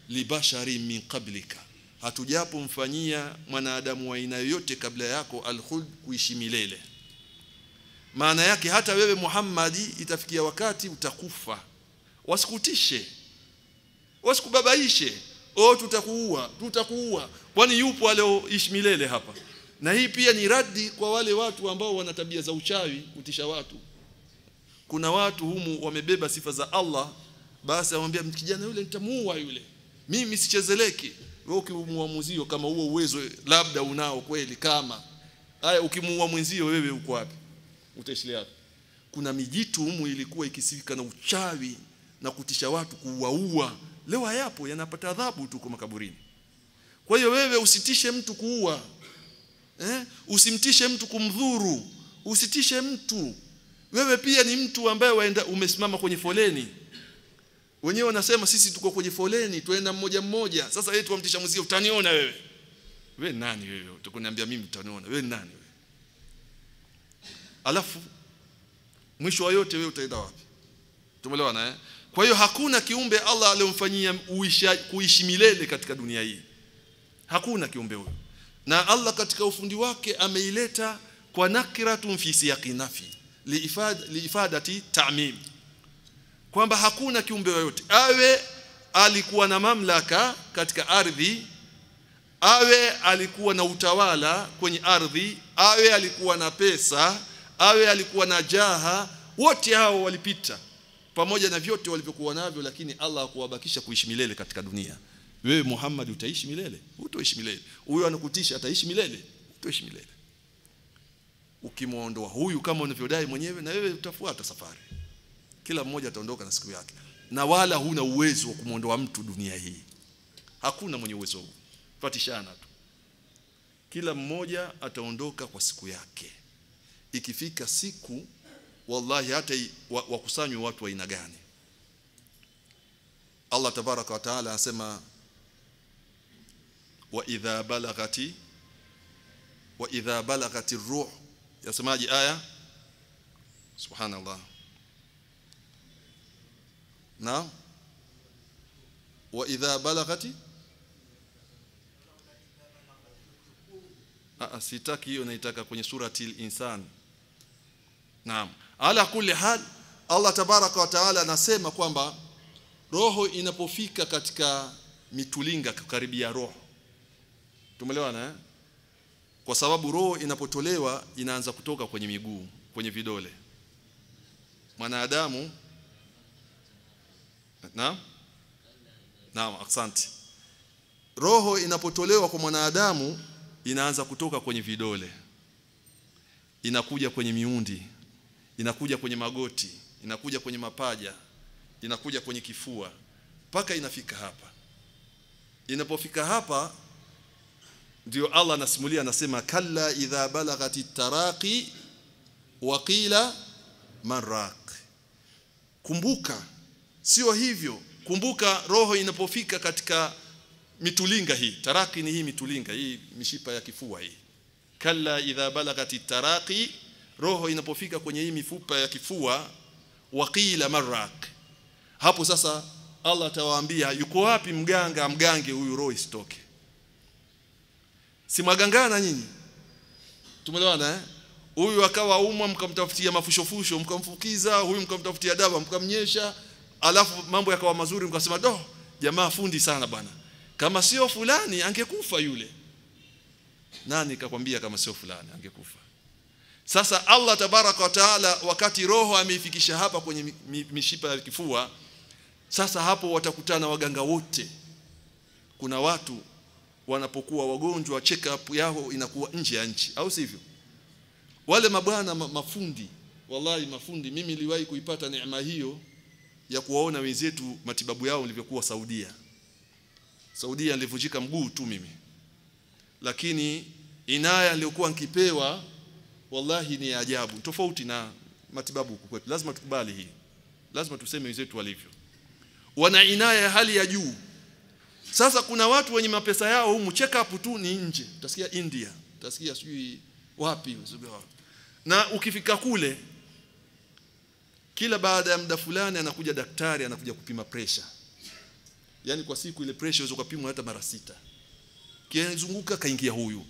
libashari min qablika, hatujapo mfanyia mwanadamu wa aina yoyote kabla yako al-khuld, kuishi milele. Maana yake hata wewe Muhammadi itafikia wakati utakufa. Wasikutishe, wasikubabaishe, tutakuua. Kwani yupo alioishi milele hapa? Na hii pia ni radi kwa wale watu ambao wana tabia za uchawi, kutisha watu. Kuna watu humu wamebeba sifa za Allah, basi amwambia kijana yule nitamuua yule, mimi sichezeleki. Wewe ukimuamuzio kama huo uwezo labda unao kweli, kama haya ukimuua mwenzio wewe uko wapi? Utaishia wapi? Kuna mijitu humu ilikuwa ikisifika na uchawi na kutisha watu, kuuaua. Leo hayapo, yanapata adhabu tu kwa makaburini. Kwa hiyo wewe usitishe mtu kuua, usimtishe mtu kumdhuru, usitishe mtu. Wewe pia ni mtu ambaye waenda umesimama kwenye foleni. Wenyewe wanasema sisi tuko kwenye foleni, tuenda mmoja mmoja. Sasa yeye tuamtisha mzee, utaniona wewe. Wewe nani wewe? Utakuniambia mimi utaniona. Wewe nani wewe? Alafu mwisho wa yote wewe utaenda wapi? Tumeelewana? Kwa hiyo hakuna kiumbe Allah aliyomfanyia kuishi milele katika dunia hii. Hakuna kiumbe huyo. Na Allah katika ufundi wake ameileta kwa nakiratun fi siyaqi nafi liifadati ta'mim, kwamba hakuna kiumbe yoyote awe alikuwa na mamlaka katika ardhi, awe alikuwa na utawala kwenye ardhi, awe alikuwa na pesa, awe alikuwa na jaha, wote hao walipita pamoja na vyote walivyokuwa navyo, lakini Allah hakuwabakisha kuishi milele katika dunia. Wewe Muhammad utaishi milele? Utaishi milele. Huyo anakutisha ataishi milele? Utaishi milele. Ukimuondoa huyu kama unavyodai mwenyewe, na wewe utafuata safari. Kila mmoja ataondoka na siku yake, na wala huna uwezo wa kumuondoa mtu dunia hii. Hakuna mwenye uwezo huo. Fatishana tu. Kila mmoja ataondoka kwa siku yake. Ikifika siku, wallahi hata wakusanywe watu wa aina gani, Allah tabaraka wa taala anasema wa idha balagati ruh, yasemaje aya? Subhanallah. Naam, wa idha balagati, sitaki hiyo, naitaka kwenye surati al-insan. Naam, ala kulli hal Allah tabaraka wa taala anasema kwamba roho inapofika katika mitulinga kukaribia roho. Tumeelewana eh? Kwa sababu roho inapotolewa inaanza kutoka kwenye miguu, kwenye vidole. Mwanadamu Naam, asante. Roho inapotolewa kwa mwanadamu inaanza kutoka kwenye vidole. Inakuja kwenye miundi, inakuja kwenye magoti, inakuja kwenye mapaja, inakuja kwenye kifua, mpaka inafika hapa. Inapofika hapa ndio Allah anasimulia, anasema kalla idha balagati taraqi wa qila maraq. Kumbuka, sio hivyo. Kumbuka roho inapofika katika mitulinga hii. Taraqi ni hii mitulinga, hii mishipa ya kifua hii. Kalla idha balagati taraqi, roho inapofika kwenye hii mifupa ya kifua, wa qila maraq. Hapo sasa Allah atawaambia, yuko wapi mganga mgange huyu roho isitoke? Si magangana nyinyi? Tumeelewana eh? Huyu akawa umwa, mkamtafutia mafushofusho, mkamfukiza, huyu mkamtafutia dawa, mkamnyesha, alafu mambo yakawa mazuri, mkasema jamaa fundi sana bwana. Kama sio fulani angekufa yule. Nani kakwambia kama sio fulani angekufa? Sasa Allah tabaraka wa taala wakati roho ameifikisha hapa kwenye mishipa ya kifua, sasa hapo watakutana waganga wote. Kuna watu wanapokuwa wagonjwa, check up yao inakuwa nje ya nchi, au sivyo? Wale mabwana mafundi, wallahi mafundi, mimi niliwahi kuipata neema hiyo ya kuwaona wenzetu matibabu yao ilivyokuwa Saudia. Saudia nilivunjika mguu tu mimi, lakini inaya nilikuwa nikipewa wallahi ni ajabu, tofauti na matibabu huko kwetu. Lazima tukubali hii, lazima tuseme wenzetu walivyo, wana inaya ya hali ya juu. Sasa kuna watu wenye mapesa yao humu, check up tu ni nje, utasikia India, utasikia sijui wapi, na ukifika kule kila baada ya muda fulani anakuja daktari, anakuja kupima pressure. Yani kwa siku ile pressure inaweza kupimwa hata mara 6. Kizunguka kaingia huyu,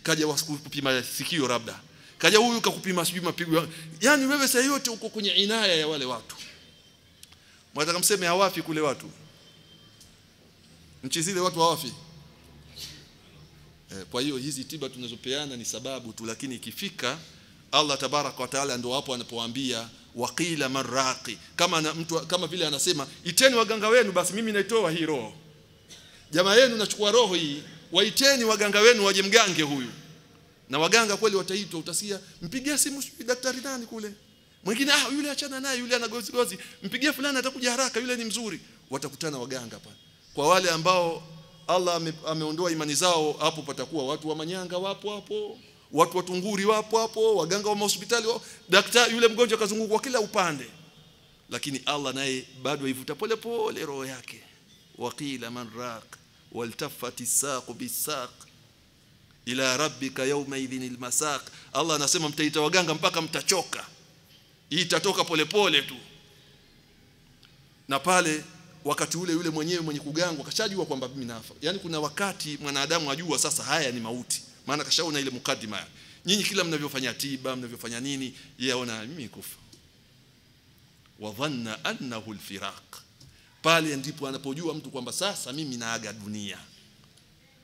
kaja kupima sikio labda, kaja huyu kakupima sijui mapigo. Yani wewe saa yote uko kwenye inaya ya wale watu. Mnataka mseme hawafi kule watu? Nchi zile watu hawafi. Kwa hiyo hizi tiba tunazopeana ni sababu tu, lakini ikifika Allah tabaraka wa taala ndio hapo anapowaambia waqila maraqi. Kama vile anasema iteni waganga wenu, basi mimi naitoa hii roho. Jamaa yenu nachukua roho hii, waiteni waganga wenu waje mgange huyu. Na waganga kweli wataitwa, utasikia mpigie simu daktari nani kule. Mwingine yule achana naye, yule ana gozi, mpigie fulani atakuja haraka, yule ni mzuri. Watakutana waganga pale. Kwa wale ambao Allah ameondoa imani zao, hapo patakuwa watu wa manyanga wapo hapo, watu wa tunguri wapo hapo, waganga wa hospitali wapo, daktari yule mgonjwa kazunguka kwa kila upande. Lakini Allah naye bado ivuta pole pole roho yake. Waqila man raq waltafati saq bisaq ila rabbika yawma idhinil masaq. Allah anasema mtaita waganga mpaka mtachoka. Hii itatoka pole pole tu. Na pale wakati ule yule mwenyewe mwenye kugangwa kashajua kwamba mimi nafa. Yani kuna wakati mwanadamu ajua sasa haya ni mauti. Maana kashaona ile mukadima. Nyinyi kila mnavyofanya tiba, mnavyofanya nini, yeye aona mimi kufa. Wa dhanna annahu alfiraq. Pale ndipo anapojua mtu kwamba sasa mimi naaga dunia.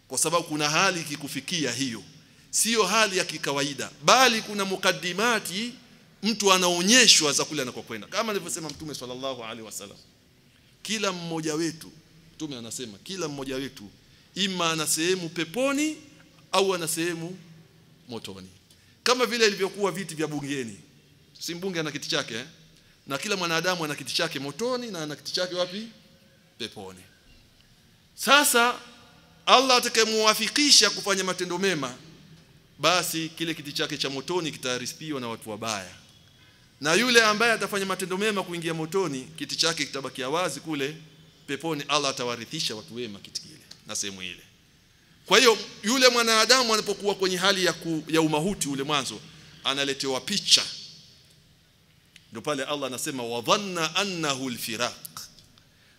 Kwa sababu kuna hali ikikufikia hiyo, sio hali ya kikawaida, bali kuna mukaddimati mtu anaonyeshwa za kule anakokwenda. Kama alivyosema Mtume sallallahu alaihi wasallam, kila mmoja wetu, Mtume anasema kila mmoja wetu ima ana sehemu peponi au ana sehemu motoni. Kama vile ilivyokuwa viti vya bungeni. Si mbunge ana kiti chake na kila mwanadamu ana kiti chake motoni na ana kiti chake wapi? Peponi. Sasa Allah atakayemuwafikisha kufanya matendo mema, basi kile kiti chake cha motoni kitarithiwa na watu wabaya. Na yule ambaye atafanya matendo mema kuingia motoni, kiti chake kitabakia wazi kule peponi. Allah atawarithisha watu wema kiti kile na sehemu ile. Kwa hiyo yule mwanadamu anapokuwa kwenye hali ya umahuti ule mwanzo, analetewa picha. Ndio pale Allah anasema wa dhanna annahu alfiraq.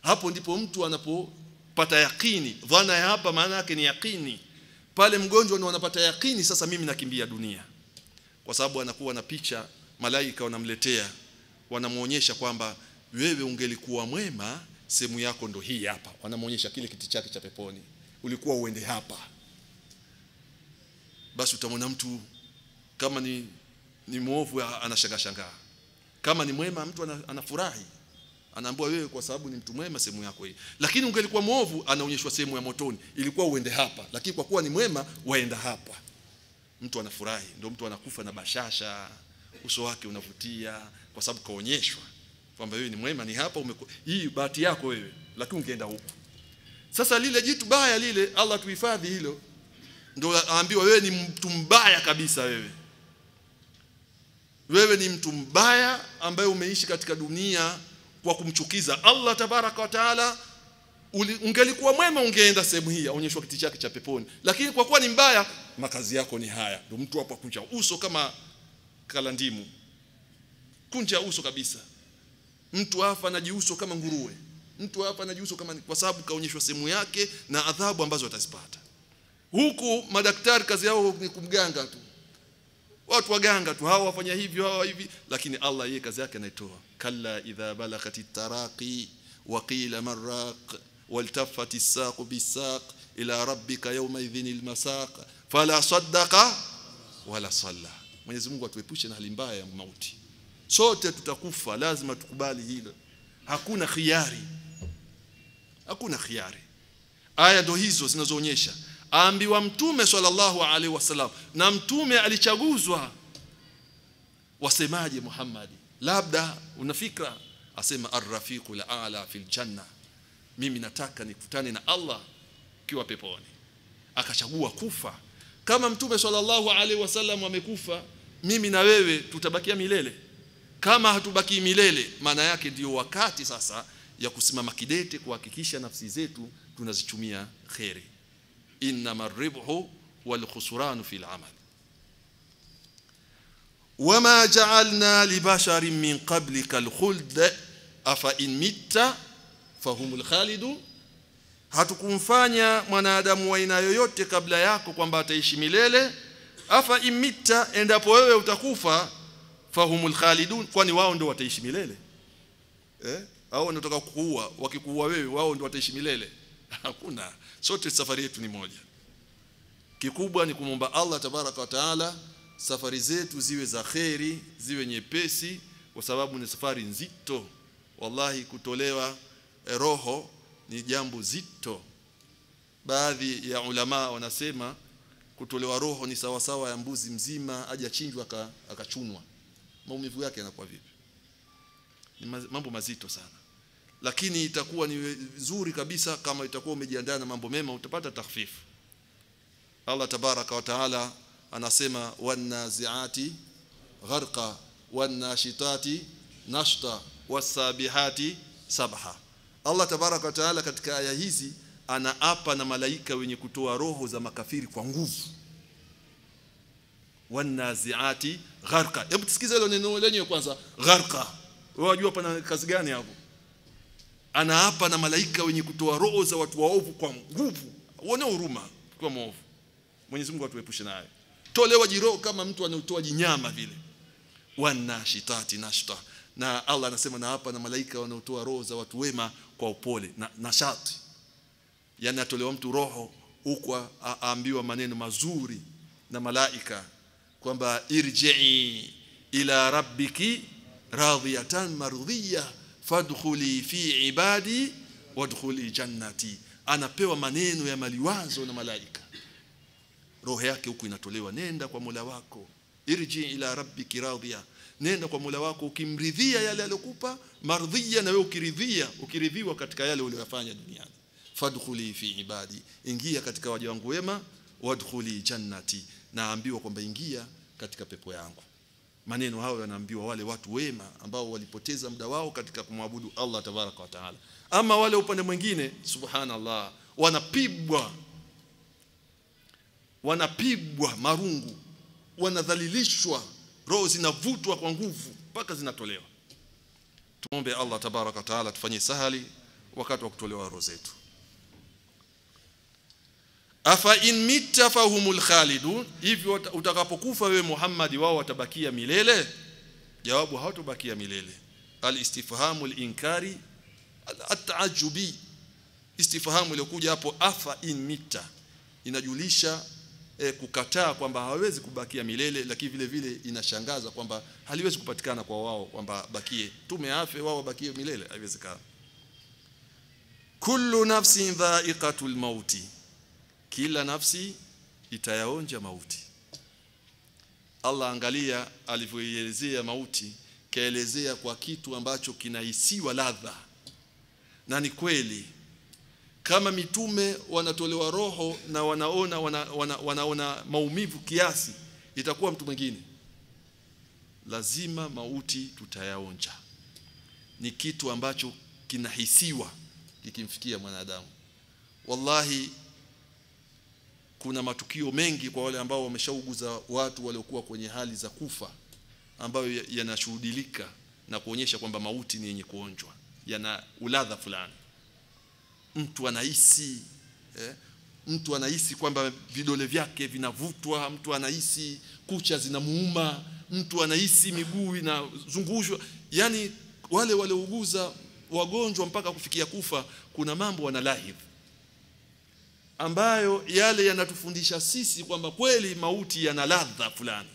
Hapo ndipo mtu anapopata yakini. Dhana ya hapa maana yake ni yakini. Pale mgonjwa ndio anapata yakini, sasa mimi nakimbia dunia. Kwa sababu anakuwa na picha, malaika wanamletea, wanamuonyesha kwamba wewe ungelikuwa mwema sehemu yako ndo hii hapa. Wanamuonyesha kile kiti chake cha peponi, ulikuwa uende hapa. Basi utamwona mtu kama ni muovu anashangaa, kama ni mwema mtu anafurahi, anaambiwa wewe kwa sababu ni mtu mwema sehemu yako hii. Lakini ungelikuwa muovu anaonyeshwa sehemu ya motoni, ilikuwa uende hapa, lakini kwa kuwa ni mwema waenda hapa. Mtu anafurahi, ndio mtu anakufa na bashasha, uso wake unavutia kwa sababu kaonyeshwa kwamba wewe ni mwema, ni hapa hii bahati yako wewe, lakini ungeenda huko. Sasa lile jitu baya lile, Allah tuhifadhi hilo, ndio aambiwa wewe ni mtu mbaya kabisa wewe. Wewe ni mtu mbaya ambaye umeishi katika dunia kwa kumchukiza Allah tabaraka wa taala. Ungelikuwa mwema ungeenda sehemu hii, aonyeshwa kiti chake cha peponi. Lakini kwa kuwa ni mbaya, makazi yako ni haya. Ndio mtu hapo kunja uso kama kalandimu, kunja uso kabisa. Mtu hapa anajiuso kama nguruwe, mtu hapa anajiuso kama, kwa sababu kaonyeshwa sehemu yake na adhabu ambazo atazipata. Huku madaktari kazi yao ni kumganga tu, watu waganga tu, hawa wafanya hivyo hawa hivi, lakini Allah yeye kazi yake anaitoa. Kalla idha balaghatit taraqi wa qila marraq waltaffati as-saq bis-saq ila rabbika yawma idhinil masaq fala saddaqa wala salla. Mwenyezi Mungu atuepushe na hali mbaya ya mauti. Sote tutakufa, lazima tukubali hilo, hakuna khiari, hakuna khiari. Aya ndo hizo zinazoonyesha. Aambiwa Mtume sallallahu alaihi wasallam, na Mtume alichaguzwa. Wasemaje Muhammad? Labda unafikra asema ar-rafiqul a'la fil janna, mimi nataka nikutane na Allah kiwa peponi. Akachagua kufa. Kama Mtume sallallahu alaihi wasallam amekufa, mimi na wewe tutabakia milele. Kama hatubaki milele, maana yake ndio wakati sasa ya kusimama kidete kuhakikisha nafsi zetu tunazichumia khairi. Innama ar-ribhu wal khusran fil amal. Wama ja'alna li basharin min qablika al-khuld afa in mitta fahumul khalidun. Hatukumfanya mwanadamu wa aina yoyote kabla yako kwamba ataishi milele. Afa in mitta, endapo wewe utakufa, fahumul khalidun, kwani wao ndio wataishi milele. Hao wanataka kukuua, wakikuua wewe wao ndio wataishi milele? Hakuna. Sote safari yetu ni moja. Kikubwa ni kumomba Allah tabaraka wa taala safari zetu ziwe za khairi, ziwe nyepesi, kwa sababu ni safari nzito. Wallahi, kutolewa roho ni jambo zito. Baadhi ya ulama wanasema kutolewa roho ni sawa sawa ya mbuzi mzima aje achinjwa akachunwa. Maumivu yake yanakuwa vipi? Ni mambo mazito sana. Lakini itakuwa ni vizuri kabisa kama itakuwa umejiandaa na mambo mema, utapata takhfifu. Allah tabaraka wa taala anasema wanaziati gharqa wanashitati nashta wasabihati sabha. Allah tabaraka wa taala katika aya hizi anaapa na malaika wenye kutoa roho za makafiri kwa nguvu. Wanaziati gharqa. Hebu tusikize hilo neno lenyewe kwanza, gharqa. Wewe unajua pana kazi gani hapo? Anaapa na malaika wenye kutoa roho za watu waovu kwa nguvu. Uone huruma kwa muovu. Mwenyezi Mungu atuepushe nayo. Tolewa jiroho kama mtu anatoa jinyama vile. Wanashitati nashta. Na Allah anasema na hapa na malaika wanaotoa roho za watu wema kwa upole na nashati. Yani atolewa mtu roho huko aambiwa maneno mazuri na malaika kwamba irji'i ila rabbiki radiyatan mardiyah fadkhuli fi ibadi wadkhuli jannati. Anapewa maneno ya maliwazo na malaika. Roho yake huku inatolewa, nenda kwa Mola wako, irji ila rabbiki radhiya, nenda kwa Mola wako ukimridhia yale aliyokupa, mardhiya, na wewe ukiridhiwa katika yale uliyofanya duniani. Fadkhuli fi ibadi, ingia katika waja wangu wema, wadkhuli jannati, naambiwa kwamba ingia katika pepo yangu. Maneno hayo yanaambiwa wale watu wema ambao walipoteza muda wao katika kumwabudu Allah tabaraka wa taala. Ama wale upande mwingine, subhanallah, wanapigwa marungu, wanadhalilishwa, roho zinavutwa kwa nguvu mpaka zinatolewa. Tuombe Allah tabaraka wa taala tufanye sahali wakati wa kutolewa roho zetu. Afa in mitta fahumul khalidun, hivyo utakapokufa wewe Muhammad wao watabakia milele? Jawabu, hawatabakia milele. Al-istifhamul inkari At-ta'ajjubi, istifhamu iliyokuja hapo afa in mita, inajulisha kukataa kwamba hawezi kubakia milele, lakini vile vile inashangaza kwamba haliwezi kupatikana kwa wao kwamba bakie tumeafe wao bakie milele, haiwezekani. Kullu nafsin dha'iqatul mauti, kila nafsi itayaonja mauti. Allah angalia alivyoelezea mauti, kaelezea kwa kitu ambacho kinahisiwa ladha. Na ni kweli kama mitume wanatolewa roho na wanaona maumivu kiasi, itakuwa mtu mwingine. Lazima mauti tutayaonja. Ni kitu ambacho kinahisiwa kikimfikia mwanadamu. Wallahi kuna matukio mengi kwa wale ambao wameshauguza watu waliokuwa kwenye hali za kufa, ambayo yanashuhudilika na kuonyesha kwamba mauti ni yenye kuonjwa, yana uladha fulani. Mtu anahisi kwamba vidole vyake vinavutwa, mtu anahisi kucha zinamuuma, mtu anahisi miguu inazungushwa. Yani wale waliouguza wagonjwa mpaka kufikia kufa, kuna mambo wanalahiv ambayo yale yanatufundisha sisi kwamba kweli mauti yana ladha fulani.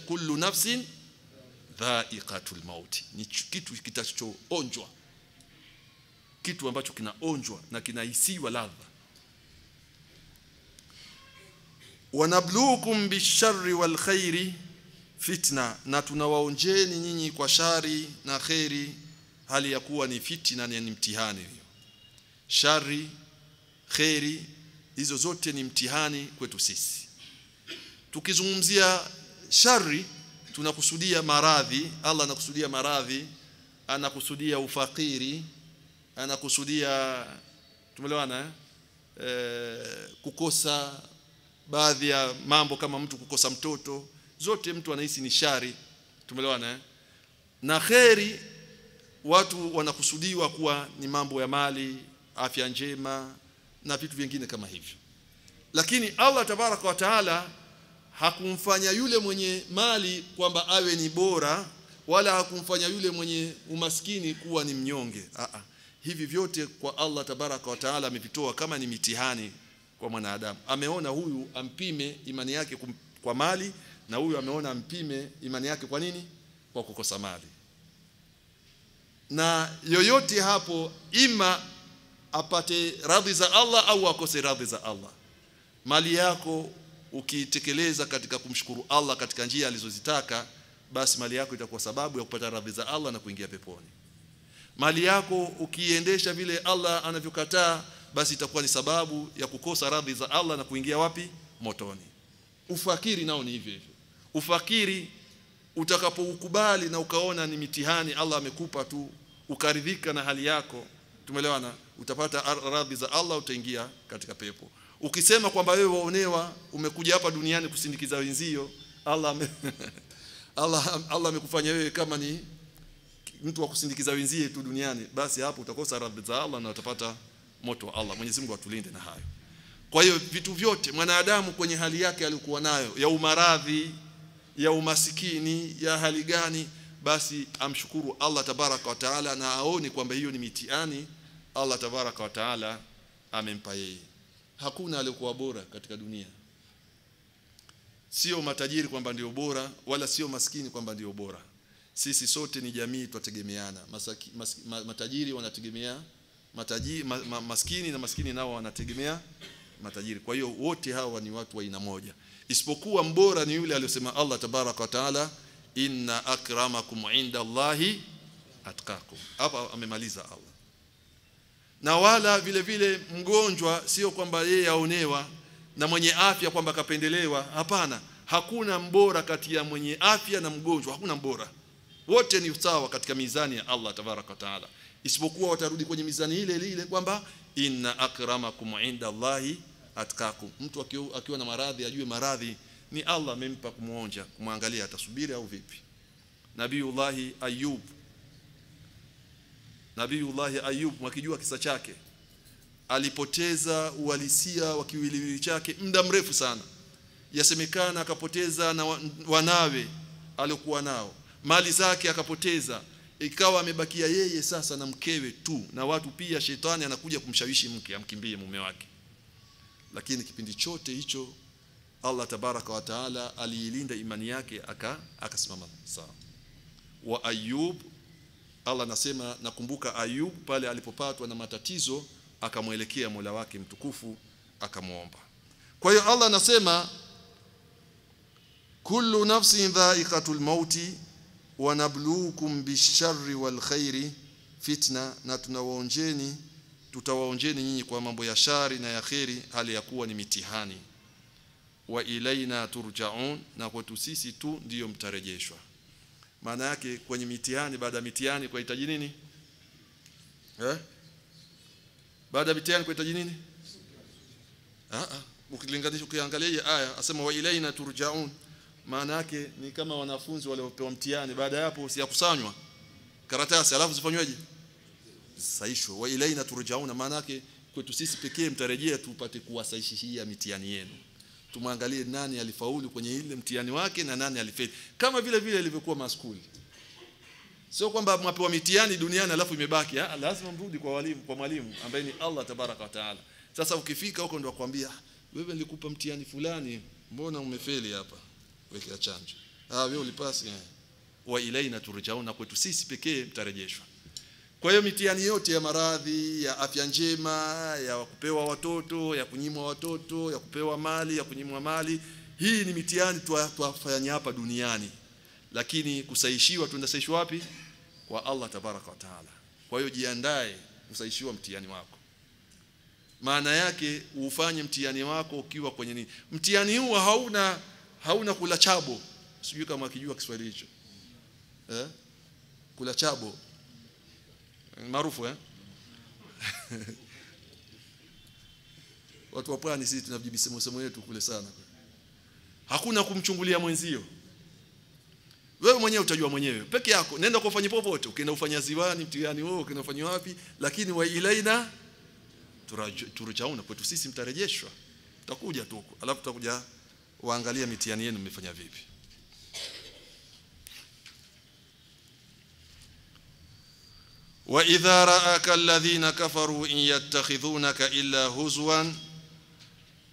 Kullu nafsin dha'iqatul mauti, ni kitu kitachoonjwa, kitu ambacho kinaonjwa na kinahisiwa ladha. Wanabluukum bisharri wal khairi fitna, na tunawaonjeni nyinyi kwa shari na khairi hali ya kuwa ni fitna, ni mtihani. Shari, khairi, hizo zote ni mtihani kwetu sisi. Tukizungumzia shari tunakusudia maradhi. Allah anakusudia maradhi, anakusudia ufakiri, anakusudia, tumeelewana, kukosa baadhi ya mambo kama mtu kukosa mtoto, zote mtu anahisi ni shari, tumeelewana. Na khairi watu wanakusudiwa kuwa ni mambo ya mali, afya njema na vitu vingine kama hivyo. Lakini Allah tabaraka wa taala hakumfanya yule mwenye mali kwamba awe ni bora, wala hakumfanya yule mwenye umaskini kuwa ni mnyonge. Hivi vyote kwa Allah tabaraka wa taala amevitoa kama ni mitihani kwa mwanadamu. Ameona huyu ampime imani yake kwa mali, na huyu ameona ampime imani yake kwa nini? Kwa kukosa mali. Na yoyote hapo ima apate radhi za Allah au akose radhi za Allah. Mali yako ukitekeleza katika kumshukuru Allah katika njia alizozitaka, basi mali yako itakuwa sababu ya kupata radhi za Allah na kuingia peponi. Mali yako ukiendesha vile Allah anavyokataa, basi itakuwa ni sababu ya kukosa radhi za Allah na kuingia wapi? Motoni. Ufakiri nao ni hivyo hivyo. Ufakiri utakapoukubali na ukaona ni mitihani Allah amekupa tu, ukaridhika na hali yako, tumeelewana, utapata radhi za Allah, utaingia katika pepo. Ukisema kwamba wewe waonewa, umekuja hapa duniani kusindikiza wenzio, Allah amekufanya wewe kama ni mtu wa kusindikiza wenzie tu duniani, basi hapo utakosa radhi za Allah na utapata moto wa Allah. Mwenyezi Mungu atulinde na hayo. Kwa hiyo vitu vyote mwanadamu kwenye hali yake alikuwa nayo, ya umaradhi, ya umasikini, ya hali gani, basi amshukuru Allah tabaraka wa taala na aone kwamba hiyo ni mitihani Allah tabaraka wa taala amempa yeye. Hakuna aliyekuwa bora katika dunia. Sio matajiri kwamba ndio bora, wala sio maskini kwamba ndio bora. Sisi sote ni jamii, tutategemeana. Matajiri wanategemea maskini, na maskini nao wanategemea matajiri. Kwa hiyo wote hawa ni watu wa aina moja, isipokuwa mbora ni yule aliyosema Allah tabaraka wa taala, inna akramakum inda Allahi atqakum. Hapa amemaliza Allah. Na wala vile vile mgonjwa sio kwamba yeye aonewa na mwenye afya kwamba kapendelewa. Hapana, hakuna mbora kati ya mwenye afya na mgonjwa, hakuna mbora. Wote ni sawa katika mizani ya Allah tabaraka wa taala, isipokuwa watarudi kwenye mizani ile ile kwamba inna akramakum inda Allahi atqakum. Mtu akiwa na maradhi ajue maradhi ni Allah amempa kumuonja, kumwangalia atasubiri au vipi. Nabiullahi Ayub wakijua kisa chake, alipoteza uhalisia wa kiwiliwili chake muda mrefu sana. Yasemekana akapoteza na wanawe alikuwa nao, mali zake akapoteza, ikawa amebakia yeye sasa na mkewe tu, na watu pia shetani anakuja kumshawishi mke amkimbie mume wake. Lakini kipindi chote hicho Allah tabaraka wa taala aliilinda imani yake, akasimama sawa. Wa Ayub, Allah anasema, nakumbuka Ayub pale alipopatwa na matatizo akamwelekea Mola wake mtukufu akamuomba. Kwa hiyo Allah anasema kullu nafsin dha'iqatul mauti wa nabluukum bisharri wal khairi fitna, na tutawaonjeni nyinyi kwa mambo ya shari na ya khairi hali ya kuwa ni mitihani. Wa ilaina turja'un, na kwetu sisi tu ndiyo mtarejeshwa. Maana yake kwenye mitihani, baada ya mitihani kwa hitaji nini? Baada ya mitihani kwa hitaji nini? Ukilinganisha ukiangalia hii aya asema wa ilaina turja'un, maana yake ni kama wanafunzi waliopewa mtihani, baada ya hapo siyakusanywa karatasi alafu zifanyweje? Saishwe. Wa ilaina turja'un, maana yake kwetu sisi pekee mtarejea tupate kuwasaishia mitihani yenu. Tumwangalie nani alifaulu kwenye ile mtihani wake na nani alifeli, kama vile ilivyokuwa maskuli. Sio kwamba mwapewa mitihani duniani alafu imebaki, lazima mrudi kwa mwalimu ambaye ni Allah tabaraka wa taala. Sasa ukifika huko ndio akwambia wewe nilikupa mtihani fulani, mbona umefeli hapa? Weka chanjo. Wewe ulipasi. Wa ilaina turjauna, kwetu sisi pekee mtarejeshwa. Kwa hiyo mitihani yote ya maradhi, ya afya njema, ya kupewa watoto, ya kunyimwa watoto, ya kupewa mali, ya kunyimwa mali, hii ni mitihani tuwafanya hapa duniani. Lakini kusaishiwa tunasaishwa wapi? Kwa Allah tabaraka wa taala. Kwa hiyo jiandae kusaishiwa mtihani wako. Maana yake ufanye mtihani wako ukiwa kwenye nini? Mtihani huu hauna kula chabo. Sijui kama akijua Kiswahili hicho. Kula chabo maarufu watu wa pwani sisi tunajibi semo yetu kule sana. Hakuna kumchungulia mwenzio. Wewe mwenyewe utajua mwenyewe peke yako. Nenda kufanya popote, ukienda ufanya ziwani mtihani wewe, ukienda ufanya wapi, lakini wa ilaina turjauna, kwetu sisi mtarejeshwa. Tutakuja tu alafu tutakuja waangalia mitihani yenu mmefanya vipi. Wa idha ra'aka alladhina kafaru in yattakhidhunaka illa huzwan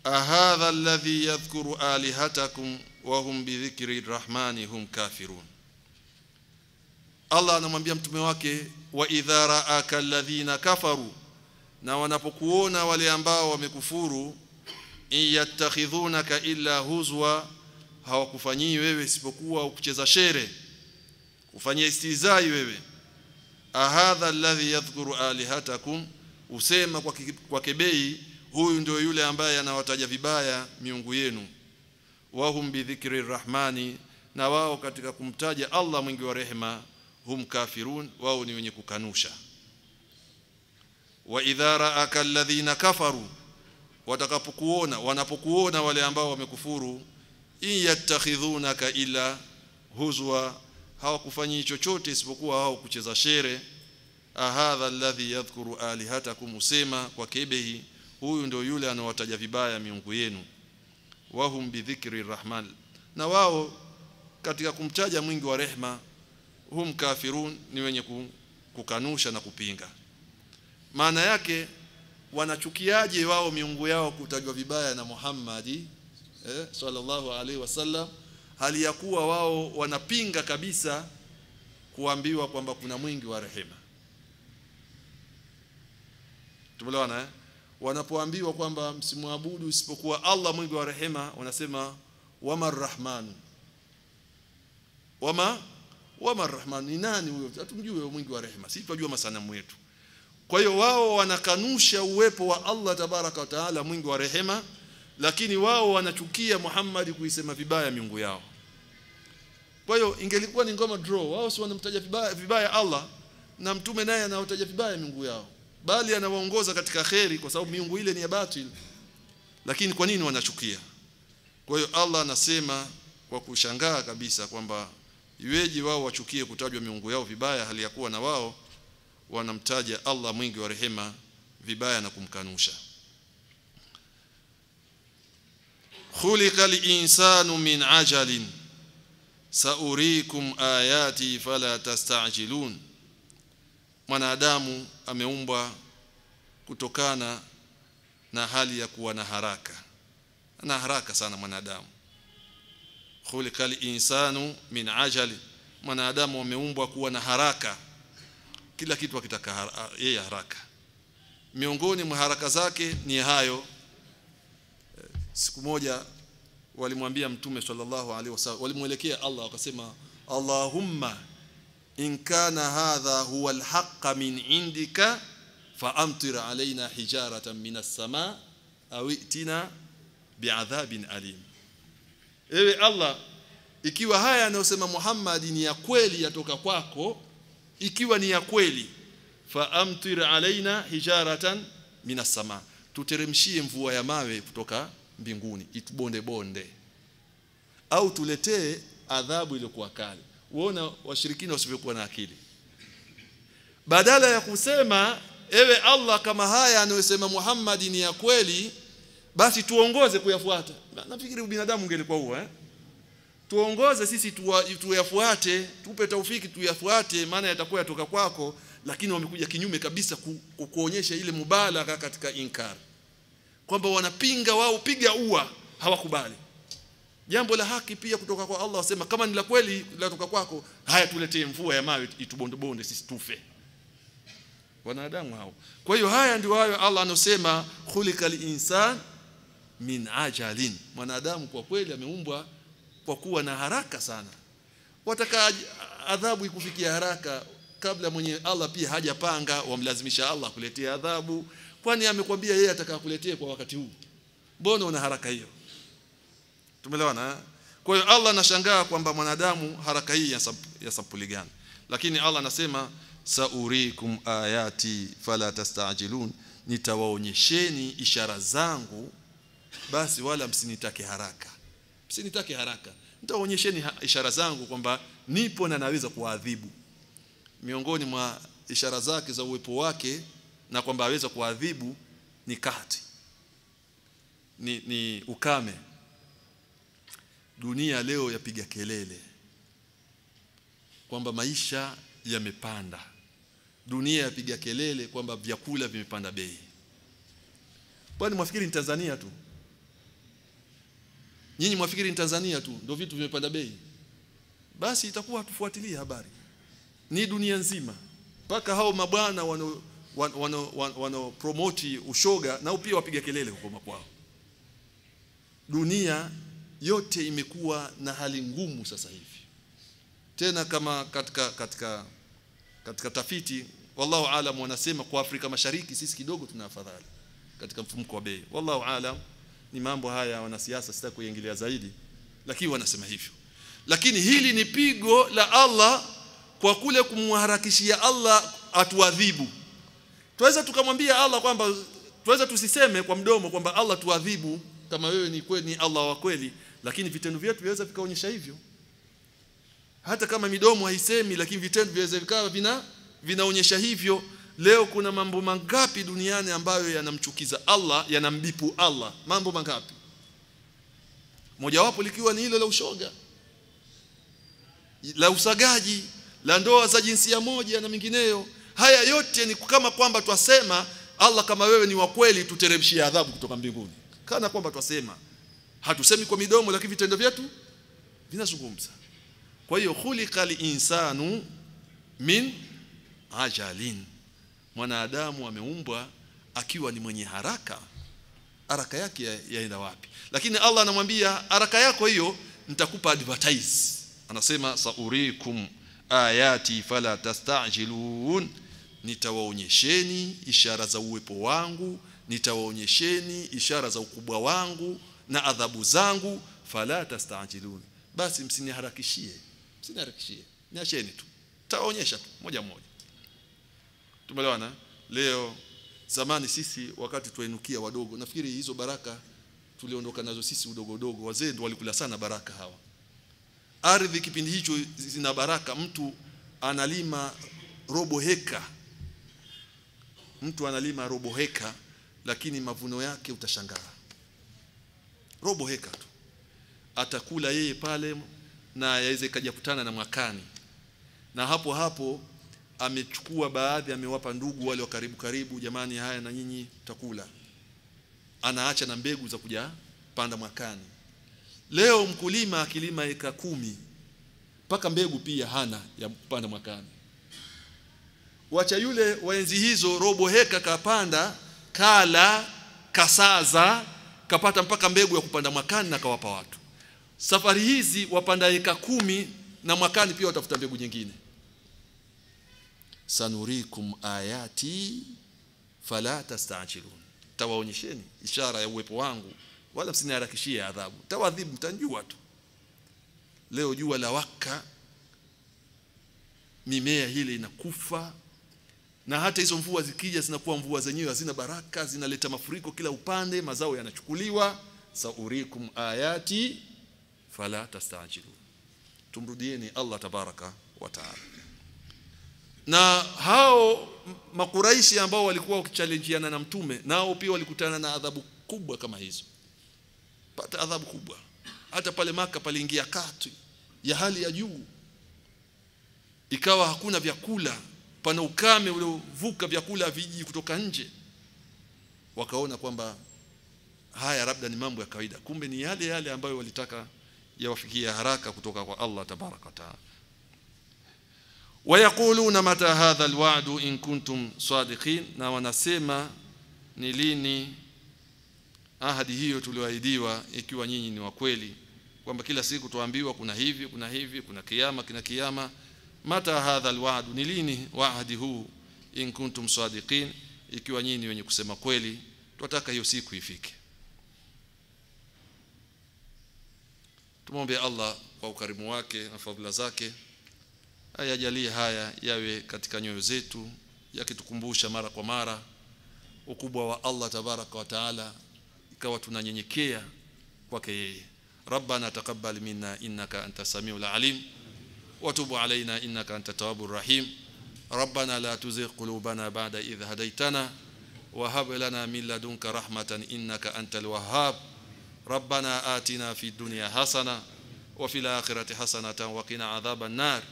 ahadha alladhi yadhkuru alihatakum wa hum bi dhikri rahmani hum kafirun. Allah anamwambia mtume wake wa idha ra'aka alladhina kafaru, na wanapokuona wale ambao wamekufuru, in yattakhidhunaka illa huzwa, hawakufanyii wewe isipokuwa kucheza shere, kufanyia istizai wewe. Ahadha alladhi yadhkuru alihatakum, usema kwa kebei, huyu ndio yule ambaye anawataja vibaya miungu yenu. Wahum bi dhikri rahmani, na wao katika kumtaja Allah mwingi wa rehema, hum kafirun, wao ni wenye kukanusha. Wa idha ra'aka alladhina kafaru, wanapokuona wale ambao wamekufuru, in yattakhidhunaka illa huzwa, hawakufanyii chochote isipokuwa hao kucheza shere. Ahadha alladhi yadhkuru alihatakum, usema kwa kebehi, huyu ndio yule anawataja vibaya miungu yenu. Wahum bi dhikri rahman, na wao katika kumtaja mwingi wa rehema, hum kafirun, ni wenye kukanusha na kupinga. Maana yake wanachukiaje wao miungu yao kutajwa vibaya na Muhammad sallallahu alaihi wasallam, hali ya kuwa wao wanapinga kabisa kuambiwa kwamba kuna mwingi wa rehema. Tumeelewana wanapoambiwa kwamba msimwabudu isipokuwa Allah mwingi wa rehema, wanasema wama rahman. Wama rahman, ni nani huyo? Hatumjui mwingi wa rehema, sisi tunajua masanamu yetu. Kwa hiyo wao wanakanusha uwepo wa Allah tabaraka wa taala mwingi wa rehema, lakini wao wanachukia Muhammad kuisema vibaya miungu yao. Kwa hiyo ingelikuwa ni ngoma draw, wao si wanamtaja vibaya Allah, na mtume naye anawataja vibaya miungu yao, bali anawaongoza katika khairi, kwa sababu miungu ile ni ya batil. Lakini kwa nini wanachukia? Kwa hiyo Allah anasema kwa kushangaa kabisa kwamba iweje wao wachukie kutajwa miungu yao vibaya, hali ya kuwa na wao wanamtaja Allah mwingi wa rehema vibaya na kumkanusha. Khuliqal insanu min ajalin saurikum ayati fala tastajilun. mwanadamu ameumbwa kutokana na hali ya kuwa na haraka sana mwanadamu. Khuliqal insanu min ajali, mwanadamu ameumbwa kuwa na haraka, kila kitu akitaka yeye haraka. Miongoni mwa haraka zake ni hayo. Siku moja walimwambia Mtume sallallahu alaihi wasallam, walimuelekea Allah wakasema, Allahumma in kana hadha huwa alhaqqa min indika faamtir alaina hijaratan minas samaa au itina bi'adhabin alim. Ewe Allah, ikiwa haya anayosema Muhammad ni ya kweli yatoka kwako, ikiwa ni ya kweli, faamtir alaina hijaratan minas samaa, tuteremshie mvua ya mawe kutoka mbinguni itubonde bonde, au tuletee adhabu iliyokuwa kali. Uona washirikina wasivyokuwa na akili. Badala ya kusema ewe Allah, kama haya anayosema Muhammad ni ya kweli, basi tuongoze kuyafuata. Nafikiri binadamu ungelikuwa huo tuongoze sisi tuyafuate, tupe taufiki tuyafuate, maana yatakuwa yatoka kwako. Lakini wamekuja kinyume kabisa kuonyesha ile mubalagha katika inkar, kwamba wanapinga wao piga ua, hawakubali jambo la haki pia kutoka kwa Allah. Wasema kama ni la kweli latoka kwako, haya tuletee mvua ya mawe itubondobonde sisi tufe. Wanadamu hao. Kwa hiyo haya ndio hayo Allah anosema khuliqal insan min ajalin, mwanadamu kwa kweli ameumbwa kwa kuwa na haraka sana. Wataka adhabu ikufikia haraka kabla mwenye Allah pia hajapanga, wamlazimisha Allah kuletea adhabu. Kwani amekwambia yeye atakakuletea kwa wakati huu, mbona una haraka hiyo? Tumeelewana? Kwa hiyo Allah anashangaa kwamba mwanadamu haraka hii ya sampuli gani. Lakini Allah anasema saurikum ayati fala tastajilun, nitawaonyesheni ishara zangu basi wala msinitake haraka. Msinitake haraka, nitawaonyesheni ishara zangu kwamba nipo na naweza kuadhibu. Miongoni mwa ishara zake za uwepo wake na kwamba aweza kuadhibu ni kahati, ni ukame. Dunia leo yapiga kelele kwamba maisha yamepanda. Dunia yapiga kelele kwamba vyakula vimepanda bei. Kwani mwafikiri ni Tanzania tu? Nyinyi mwafikiri ni Tanzania tu ndio vitu vimepanda bei? Basi itakuwa tufuatilie habari. Ni dunia nzima. Paka hao mabwana wano promote ushoga nao pia wapiga kelele huko makwao. Dunia yote imekuwa na hali ngumu sasa hivi. Tena kama katika tafiti, wallahu alam, wanasema kwa Afrika Mashariki sisi kidogo tuna afadhali katika mfumuko wa bei. Wallahu alam, ni mambo haya wanasiasa sitaki kuingilia zaidi, lakini wanasema hivyo. Lakini hili ni pigo la Allah kwa kule kumharakishia Allah atuadhibu. Tuweza tukamwambia Allah kwamba tuweza tusiseme kwa mdomo kwamba Allah tuadhibu kama wewe ni kweli ni Allah wa kweli, lakini vitendo vyetu viweza vikaonyesha hivyo. Hata kama midomo haisemi, lakini vitendo viweza vikawa vinaonyesha hivyo. Leo kuna mambo mangapi duniani ambayo yanamchukiza Allah, yanambipu Allah? Mambo mangapi? Mojawapo likiwa ni hilo la ushoga, la usagaji, la ndoa za jinsia moja na mingineyo. Haya yote ni kama kwamba twasema Allah, kama wewe ni wa kweli tuteremshie adhabu kutoka mbinguni. Kana kwamba twasema, hatusemi kwa midomo lakini vitendo vyetu vinazungumza. Kwa hiyo khuliqal insanu min ajalin, mwanadamu ameumbwa akiwa ni mwenye haraka. Haraka yake yaenda wapi? Lakini Allah anamwambia haraka yako hiyo nitakupa advertise. Anasema saurikum ayati fala tastajilun, nitawaonyesheni ishara za uwepo wangu, nitawaonyesheni ishara za ukubwa wangu na adhabu zangu, fala tastajilun, basi msiniharakishie. Niacheni tu, taonyesha tu moja moja. Tumeelewana? Leo zamani sisi wakati tuinukia wadogo, nafikiri hizo baraka tuliondoka nazo sisi udogo, wazee ndio walikula sana baraka hawa. Ardhi kipindi hicho zina baraka, mtu analima robo heka. Mtu analima robo heka, lakini mavuno yake utashangaa. Robo heka tu. Atakula yeye pale na yaweze kaja kutana na mwakani. Na hapo amechukua baadhi, amewapa ndugu wale wa karibu, jamani, haya na nyinyi takula, anaacha na mbegu za kuja panda mwakani. Leo mkulima akilima eka 10 mpaka mbegu pia hana ya kupanda mwakani. Wacha yule waenzi hizo, robo heka kapanda, kala, kasaza, kapata mpaka mbegu ya kupanda mwakani na kawapa watu. Safari hizi wapanda eka 10 na mwakani pia watafuta mbegu nyingine. Sanurikum ayati fala tastajilun, tawaonyesheni ishara ya uwepo wangu wala msiniharakishie adhabu, tawadhibu mtanjua tu. Leo jua la waka, mimea ile inakufa, na hata hizo mvua zikija zinakuwa mvua zenyewe hazina baraka, zinaleta mafuriko kila upande, mazao yanachukuliwa. Saurikum ayati fala tastajilun. Tumrudieni Allah tabaraka wa taala. Na hao makuraishi ambao walikuwa wakichallengeana na mtume, nao pia walikutana na adhabu kubwa kama hizo. Pata adhabu kubwa. Hata pale Maka paliingia kati ya hali ya juu, ikawa hakuna vyakula, pana ukame uliovuka, vyakula viji kutoka nje. Wakaona kwamba haya labda ni mambo ya kawaida, kumbe ni yale ambayo walitaka yawafikia haraka kutoka kwa Allah tabaraka wa taala. Wayakuluna mata hadha alwa'du in kuntum sadiqin, na wanasema ni lini ahadi hiyo tulioahidiwa ikiwa nyinyi ni wa kweli, kwamba kila siku tuambiwa kuna hivi, kuna kiyama. Mata hadha alwa'du, ni lini ahadi huu, in kuntum sadiqin, ikiwa nyinyi wenye kusema kweli, tunataka hiyo siku ifike. Tumombe Allah kwa ukarimu wake na fadhila zake ayajalie haya yawe katika nyoyo zetu, yakitukumbusha mara kwa mara ukubwa wa Allah tabaraka wa taala, ikawa tunanyenyekea kwake yeye. Rabbana taqabbal minna innaka antas samiul alim wa tub alaina innaka antat tawwabur rahim. Rabbana la tuzigh qulubana ba'da idh hadaytana wa hab lana min ladunka rahmatan innaka antal wahhab. Rabbana atina fid dunya hasana wa fil akhirati hasanatan wa qina adhaban nar.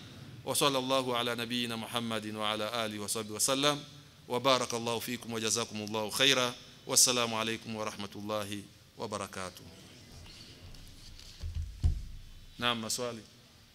Wa sallallahu ala nabiyyina Muhammadin wa ala alihi wa sahbihi wa sallam. Wa barakallahu fikum wa jazakumullahu khaira. Wassalamu alaykum wa rahmatullahi wa barakatuh. Naam, maswali.